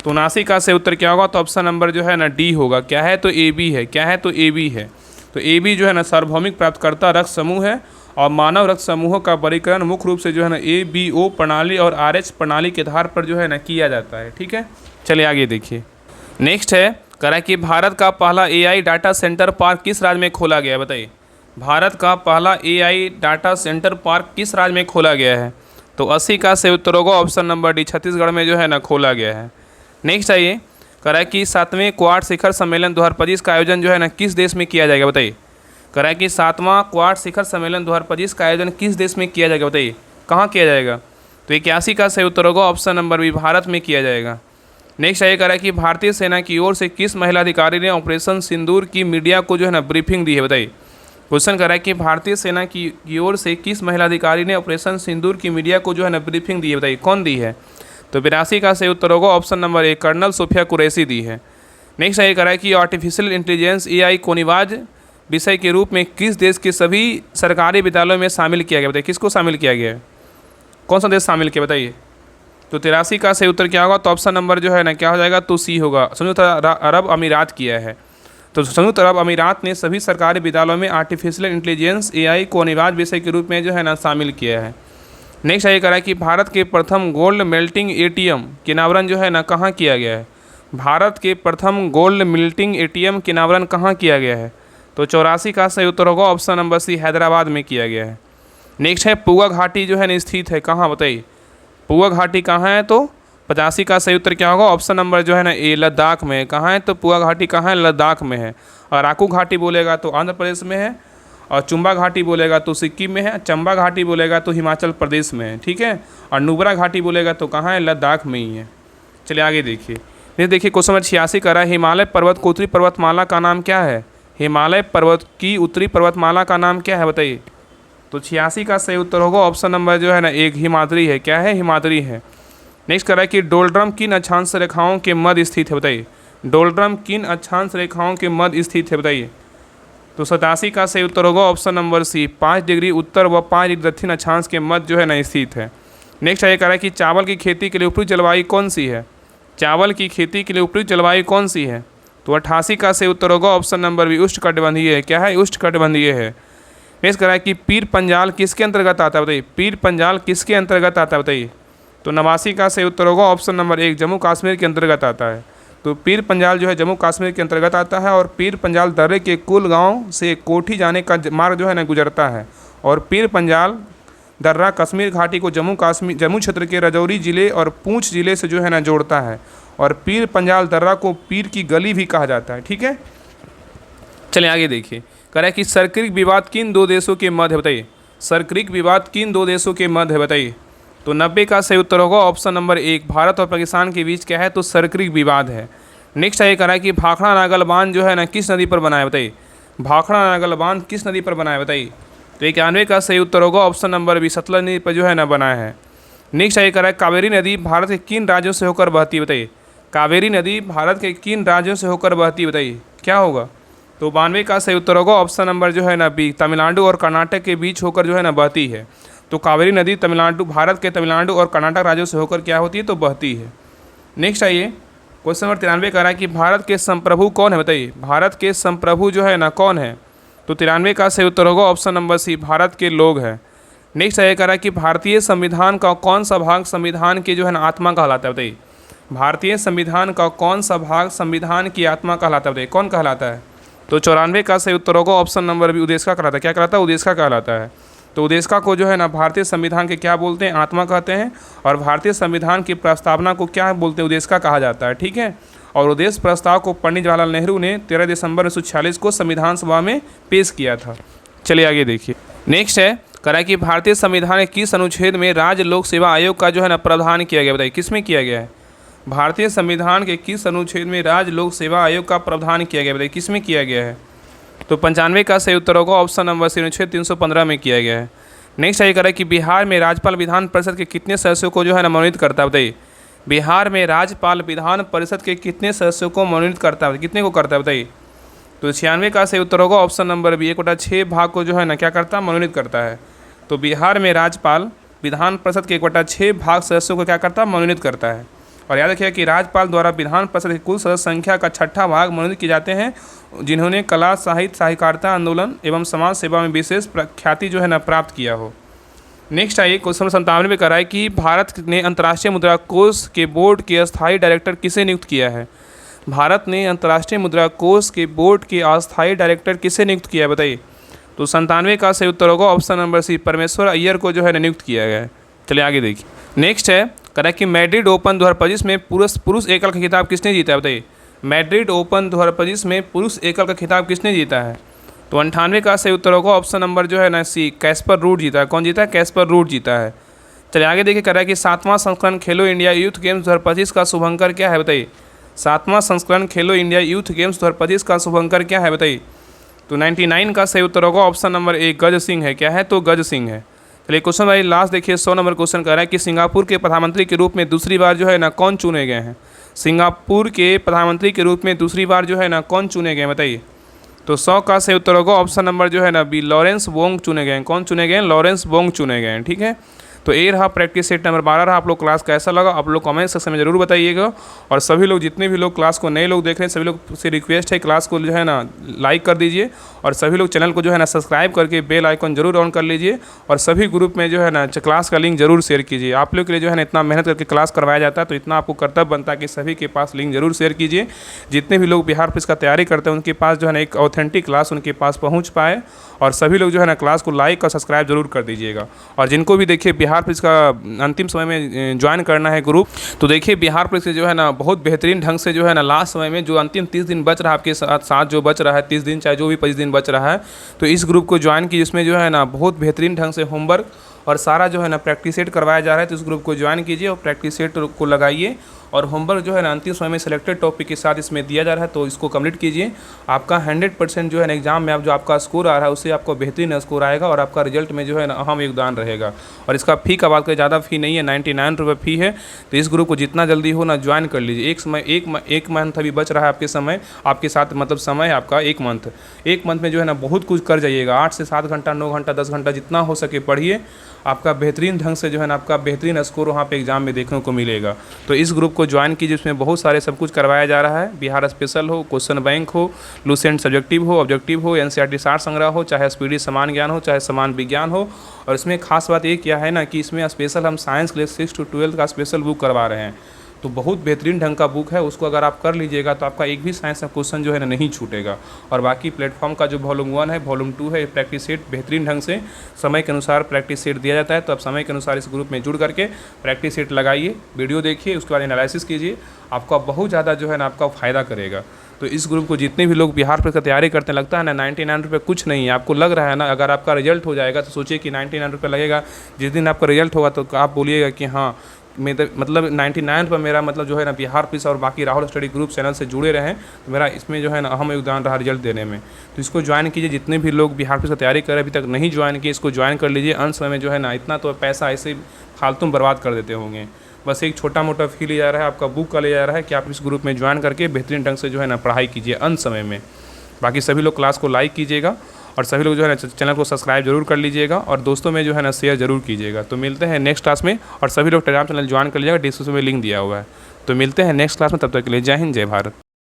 तो 79 का सही उत्तर क्या होगा, तो ऑप्शन नंबर जो है ना डी होगा। क्या है, तो ए बी है। क्या है, तो ए बी है। तो ए बी जो है ना सार्वभौमिक प्राप्तकर्ता रक्त समूह है। और मानव रक्त समूहों का वर्गीकरण मुख्य रूप से जो है ना ABO प्रणाली और RH प्रणाली के आधार पर जो है ना किया जाता है, ठीक है। चलिए आगे देखिए, नेक्स्ट है, करा कि भारत का पहला AI डाटा सेंटर पार्क किस राज्य में खोला गया, बताइए। भारत का पहला एआई डाटा सेंटर पार्क किस राज्य में खोला गया है? तो 80 का सही उत्तर होगा ऑप्शन नंबर डी, छत्तीसगढ़ में जो है ना खोला गया है। नेक्स्ट आइए, कह रहा है कि 7वें क्वाड शिखर सम्मेलन 2025 का आयोजन जो है ना किस देश में किया जाएगा? बताइए। कह रहा है कि 7वां क्वाड शिखर सम्मेलन 2025 का आयोजन किस देश में किया जाएगा? बताइए कहाँ किया जाएगा? तो 81 का सही उत्तर होगा ऑप्शन नंबर बी, भारत में किया जाएगा। नेक्स्ट आइए, कह रहा है कि भारतीय सेना की ओर से किस महिला अधिकारी ने ऑपरेशन सिंदूर की मीडिया को जो है ना ब्रीफिंग दी है? बताइए। क्वेश्चन कर रहा है कि भारतीय सेना की ओर से किस महिला अधिकारी ने ऑपरेशन सिंदूर की मीडिया को जो है ना ब्रीफिंग दी है? बताइए कौन दी है? तो 82 का सही उत्तर होगा option number A, colonel Sofia Qureshi दी है। नेक्स्ट आइए, कह रहा है कि आर्टिफिशियल इंटेलिजेंस एआई को अनिवार्य विषय के रूप में किस देश के सभी सरकारी विद्यालयों में शामिल किया गया? बताइए किसको शामिल किया गया है? कौन सा देश शामिल किया? बताइए। तो 83 का सही उत्तर क्या होगा? तो ऑप्शन नंबर जो है ना क्या हो जाएगा? तो सी होगा, संयुक्त अरब अमीरात किया है। तो संयुक्त अरब अमीरात ने सभी सरकारी विद्यालयों में आर्टिफिशियल इंटेलिजेंस एआई को अनिवार्य विषय के रूप में जो है ना शामिल किया है। नेक्स्ट आइए, कह रहा है कि भारत के प्रथम गोल्ड मेल्टिंग एटीएम के अनावरण जो है ना कहाँ किया गया है? भारत के प्रथम गोल्ड मेल्टिंग एटीएम के अनावरण कहाँ किया गया है? तो 84 का सही उत्तर होगा ऑप्शन नंबर सी, हैदराबाद में किया गया है। नेक्स्ट है, पुआ घाटी जो है ना स्थित है कहाँ? बताइए पुआ घाटी कहाँ है? तो 85 का सही उत्तर क्या होगा? ऑप्शन नंबर जो है ना ए, लद्दाख में। कहाँ है? तो पुआ घाटी कहाँ है? लद्दाख में है। और अराकू घाटी बोलेगा तो आंध्र प्रदेश में है, और चुम्बा घाटी बोलेगा तो सिक्किम में है, चंबा घाटी बोलेगा तो हिमाचल प्रदेश में है, ठीक है। और नुब्रा घाटी बोलेगा तो कहाँ है? लद्दाख में ही है। चलिए आगे देखिए। ये देखिए क्वेश्चन नंबर 86 कर रहा है, हिमालय पर्वत को उत्तरी पर्वतमाला का नाम क्या है? हिमालय पर्वत की उत्तरी पर्वतमाला का नाम क्या है? बताइए। तो 86 का सही उत्तर होगा ऑप्शन नंबर जो है ना एक, हिमाद्री है। क्या है? हिमाद्री है। नेक्स्ट कर रहा है कि डोलड्रम किन अक्षांश रेखाओं के मध्य स्थित है? बताइए डोलड्रम किन अक्षांश रेखाओं के मध्य स्थित है? बताइए। तो 87 का सही उत्तर होगा ऑप्शन नंबर सी, 5 डिग्री उत्तर व 5 डिग्री दक्षिण अक्षांश के मध्य जो है ना स्थित है। नेक्स्ट आइए, कह रहा है कि चावल की खेती के लिए उपयुक्त जलवायु कौन सी है? चावल की खेती के लिए उपयुक्त जलवायु कौन सी है? तो 88 का सही उत्तर होगा ऑप्शन नंबर बी, उष्णकटिबंधीय है। क्या है? उष्णकटिबंधीय है। नेक्स्ट कह रहा है कि पीर पंजाल किसके अंतर्गत आता है? बताइए पीर पंजाल किसके अंतर्गत आता है? बताइए। तो 89 का सही उत्तर होगा ऑप्शन नंबर एक, जम्मू कश्मीर के अंतर्गत आता है। तो पीर पंजाल जो है जम्मू कश्मीर के अंतर्गत आता है, और पीर पंजाल दर्रे के कुल गांव से कोठी जाने का मार्ग जो है ना गुजरता है। और पीर पंजाल दर्रा कश्मीर घाटी को जम्मू क्षेत्र के राजौरी ज़िले और पूंछ ज़िले से जो है ना जोड़ता है। और पीर पंजाल दर्रा को पीर की गली भी कहा जाता है, ठीक है। चलिए आगे देखिए। कह रहा है कि सरक्रिक विवाद किन दो देशों के मध्य है? बताइए सरक्रिक विवाद किन दो देशों के मध्य है? बताइए। तो 90 का सही उत्तर होगा ऑप्शन नंबर एक, भारत और पाकिस्तान के बीच क्या है? तो सरक्रिक विवाद है। नेक्स्ट आइए, कह रहा है कि भाखड़ा नागल बांध जो है ना किस नदी पर बना है? बताइए भाखड़ा नागल बांध किस नदी पर बना है? बताइए। तो 91 का सही उत्तर होगा ऑप्शन नंबर बी, सतलज नदी पर जो है ना बना है। नेक्स्ट आइए, कह रहा है कावेरी नदी भारत के किन राज्यों से होकर बहती है? बताइए कावेरी नदी भारत के किन राज्यों से होकर बहती है? बताइए क्या होगा? तो 92 का सही उत्तर होगा ऑप्शन नंबर जो है ना बी, तमिलनाडु और कर्नाटक के बीच होकर जो है ना बहती है। तो कावेरी नदी तमिलनाडु, भारत के तमिलनाडु और कर्नाटक राज्यों से होकर क्या होती है? तो बहती है। नेक्स्ट आइए, क्वेश्चन नंबर 93 कह रहा है कि भारत के संप्रभु कौन है? बताइए भारत के संप्रभु जो है ना कौन है? तो 93 का सही उत्तर होगा ऑप्शन नंबर सी, भारत के लोग हैं। नेक्स्ट आइए, कह रहा है कि भारतीय संविधान का कौन सा भाग संविधान की जो है ना आत्मा कहलाता है? बताइए भारतीय संविधान का कौन सा भाग संविधान की आत्मा कहलाता है? बताइए कौन कहलाता है? तो 94 का सही उत्तर होगा ऑप्शन नंबर बी, उद्देशिका कहलाता है। क्या कहलाता है? उद्देशिका कहलाता है। तो उद्देशिका को जो है ना भारतीय संविधान के क्या बोलते हैं? आत्मा कहते हैं। और भारतीय संविधान की प्रस्तावना को क्या बोलते हैं? उद्देशिका कहा जाता है, ठीक है। और उद्देश्य प्रस्ताव को पंडित जवाहरलाल नेहरू ने 13 दिसंबर 1946 को संविधान सभा में पेश किया था। चलिए आगे देखिए। नेक्स्ट है, कह रहा है कि भारतीय संविधान के किस अनुच्छेद में राज्य लोक सेवा आयोग का जो है ना प्रावधान किया गया? बताइए किस में किया गया है? भारतीय संविधान के किस अनुच्छेद में राज्य लोक सेवा आयोग का प्रावधान किया गया? बताइए किस में किया गया है? तो 95 का सही उत्तर होगा ऑप्शन नंबर सी, अनुच्छेद 315 में किया गया है। नेक्स्ट ये कह रहा है कि बिहार में राज्यपाल विधान परिषद के कितने सदस्यों को जो है ना मनोनीत करता है? बताइए बिहार में राज्यपाल विधान परिषद के कितने सदस्यों को मनोनीत करता है? कितने को करता है? बताइए। तो 96 का सही उत्तर होगा ऑप्शन नंबर बी, 1/6 भाग को जो है ना क्या करता है? मनोनीत करता है। तो बिहार में राज्यपाल विधान परिषद के 1/6 भाग सदस्यों को क्या करता है? मनोनीत करता है। और याद रखिए कि राज्यपाल द्वारा विधान परिषद की कुल सदस्य संख्या का 6ठा भाग मनोनीत किए जाते हैं जिन्होंने कला, साहित्य, सहकारिता आंदोलन एवं समाज सेवा में विशेष प्रख्याति जो है ना प्राप्त किया हो। नेक्स्ट आइए, क्वेश्चन 97 में करा है कि भारत ने अंतर्राष्ट्रीय मुद्रा कोष के बोर्ड के अस्थायी डायरेक्टर किसे नियुक्त किया है? भारत ने अंतर्राष्ट्रीय मुद्रा कोष के बोर्ड के अस्थायी डायरेक्टर किसे नियुक्त किया है? बताइए। तो 97 का सही उत्तर होगा ऑप्शन नंबर सी, परमेश्वर अय्यर को जो है नियुक्त किया गया है। चलिए आगे देखिए। नेक्स्ट है, कह रहा है कि मैड्रिड ओपन 2025 में पुरुष एकल का खिताब किसने जीता है, बताइए। मैड्रिड ओपन 2025 में पुरुष एकल का खिताब किसने जीता है? तो 98 का सही उत्तर होगा ऑप्शन नंबर जो है ना सी, कैस्पर रूड जीता है। कौन जीता है? कैस्पर रूड जीता है। चलिए आगे देखिए, कह रहा है कि 7वां संस्करण खेलो इंडिया यूथ गेम्स 2025 का शुभंकर क्या है, बताइए। 7वां संस्करण खेलो इंडिया यूथ गेम्स 2025 का शुभंकर क्या है, बताइए। तो 99 का सही उत्तर होगा ऑप्शन नंबर ए, गज सिंह है। क्या है? तो गज सिंह है। चलिए क्वेश्चन भाई लास्ट देखिए, 100 नंबर क्वेश्चन कर रहा है कि सिंगापुर के प्रधानमंत्री के रूप में दूसरी बार जो है ना कौन चुने गए हैं? सिंगापुर के प्रधानमंत्री के रूप में दूसरी बार जो है ना कौन चुने गए हैं, बताइए। तो 100 का सही उत्तर होगा ऑप्शन नंबर जो है ना बी, लॉरेंस वोंग चुने गए हैं। कौन चुने गए हैं? लॉरेंस वोंग चुने गए हैं। ठीक है, तो ये रहा प्रैक्टिस सेट नंबर 12 रहा। आप लोग क्लास कैसा लगा आप लोग कमेंट सेक्शन में जरूर बताइएगा। और सभी लोग, जितने भी लोग क्लास को नए लोग देख रहे हैं, सभी लोग से रिक्वेस्ट है क्लास को जो है ना लाइक कर दीजिए, और सभी लोग चैनल को जो है ना सब्सक्राइब करके बेल आइकन जरूर ऑन कर लीजिए, और सभी ग्रुप में जो है ना क्लास का लिंक जरूर शेयर कीजिए। आप लोग के लिए जो है ना इतना मेहनत करके क्लास करवाया जाता है, तो इतना आपको कर्तव्य बनता है कि सभी के पास लिंक जरूर शेयर कीजिए। जितने भी लोग बिहार पुलिस का तैयारी करते हैं उनके पास जो है ना एक ऑथेंटिक क्लास उनके पास पहुँच पाए, और सभी लोग जो है ना क्लास को लाइक और सब्सक्राइब जरूर कर दीजिएगा। और जिनको भी देखिए बिहार पुलिस का अंतिम समय में ज्वाइन करना है ग्रुप, तो देखिए बिहार पुलिस से जो है ना बहुत बेहतरीन ढंग से जो है ना लास्ट समय में जो अंतिम 30 दिन बच रहा है आपके साथ जो बच रहा है 30 दिन चाहे जो भी 25 दिन बच रहा है, तो इस ग्रुप को ज्वाइन कीजिए। जिसमें जो है ना बहुत बेहतरीन ढंग से होमवर्क और सारा जो है ना प्रैक्टिस सेट करवाया जा रहा है, तो इस ग्रुप को ज्वाइन कीजिए और प्रैक्टिस सेट को लगाइए। और होमवर्क जो है ना अंतिम समय में सिलेक्टेड टॉपिक के साथ इसमें दिया जा रहा है, तो इसको कंप्लीट कीजिए। आपका 100% जो है ना एग्जाम में आप जो आपका स्कोर आ रहा है उससे आपको बेहतरीन स्कोर आएगा, और आपका रिजल्ट में जो है ना अहम योगदान रहेगा। और इसका फ़ी का बात करें, ज़्यादा फ़ी नहीं है, 99 रुपये फ़ी है। तो इस ग्रुप को जितना जल्दी हो ना ज्वाइन कर लीजिए। एक मंथ अभी बच रहा है आपके समय, आपके साथ मतलब समय है आपका एक मंथ में जो है ना बहुत कुछ कर जाइएगा। 8 से 7 घंटा, 9 घंटा, 10 घंटा जितना हो सके पढ़िए। आपका बेहतरीन ढंग से जो है ना आपका बेहतरीन स्कोर वहाँ पे एग्जाम में देखने को मिलेगा। तो इस ग्रुप को ज्वाइन कीजिए, इसमें बहुत सारे सब कुछ करवाया जा रहा है। बिहार स्पेशल हो, क्वेश्चन बैंक हो, लूसेंट सब्जेक्टिव हो, ऑब्जेक्टिव हो, एनसीईआरटी 60 संग्रह हो, चाहे स्पीडी समान ज्ञान हो, चाहे समान विज्ञान हो। और इसमें खास बात ये क्या है ना कि इसमें स्पेशल हम साइंस क्लास 6 to 12 का स्पेशल बुक करवा रहे हैं। तो बहुत बेहतरीन ढंग का बुक है, उसको अगर आप कर लीजिएगा तो आपका एक भी साइंस का क्वेश्चन जो है ना नहीं छूटेगा। और बाकी प्लेटफॉर्म का जो वॉल्यूम 1 है, वॉल्यूम 2 है, प्रैक्टिस सेट बेहतरीन ढंग से समय के अनुसार प्रैक्टिस सेट दिया जाता है। तो आप समय के अनुसार इस ग्रुप में जुड़ करके प्रैक्टिस सेट लगाइए, वीडियो देखिए, उसके बाद एनालिसिस कीजिए, आपका बहुत ज़्यादा जो है ना आपका फ़ायदा करेगा। तो इस ग्रुप को जितने भी लोग बिहार पुलिस का तैयारी करते हैं, लगता है ना 99 रुपये कुछ नहीं है, आपको लग रहा है ना, अगर आपका रिजल्ट हो जाएगा तो सोचिए कि 99 रुपये लगेगा। जिस दिन आपका रिजल्ट होगा तो आप बोलिएगा कि हाँ मतलब 99 रुपये मेरा मतलब जो है ना बिहार पुलिस और बाकी राहुल स्टडी ग्रुप चैनल से जुड़े रहें, तो मेरा इसमें जो है ना अहम योगदान रहा रिजल्ट देने में। तो इसको ज्वाइन कीजिए। जितने भी लोग बिहार पुलिस का तैयारी कर रहे हैं अभी तक नहीं ज्वाइन किए, इसको ज्वाइन कर लीजिए। अंत समय में जो है ना इतना तो पैसा ऐसे फालतू में बर्बाद कर देते होंगे। बस एक छोटा मोटा फी लिया जा रहा है, आपका बुक का लिया जा रहा है कि आप इस ग्रुप में ज्वाइन करके बेहतरीन ढंग से जो है ना पढ़ाई कीजिए अंत समय में। बाकी सभी लोग क्लास को लाइक कीजिएगा, और सभी लोग जो है ना चैनल को सब्सक्राइब जरूर कर लीजिएगा, और दोस्तों में जो है ना शेयर जरूर कीजिएगा। तो मिलते हैं नेक्स्ट क्लास में, और सभी लोग टेलीग्राम चैनल ज्वाइन कर लीजिएगा, डिस्क्रिप्शन में लिंक दिया हुआ है। तो मिलते हैं नेक्स्ट क्लास में, तब तक के लिए जय हिंद, जय भारत।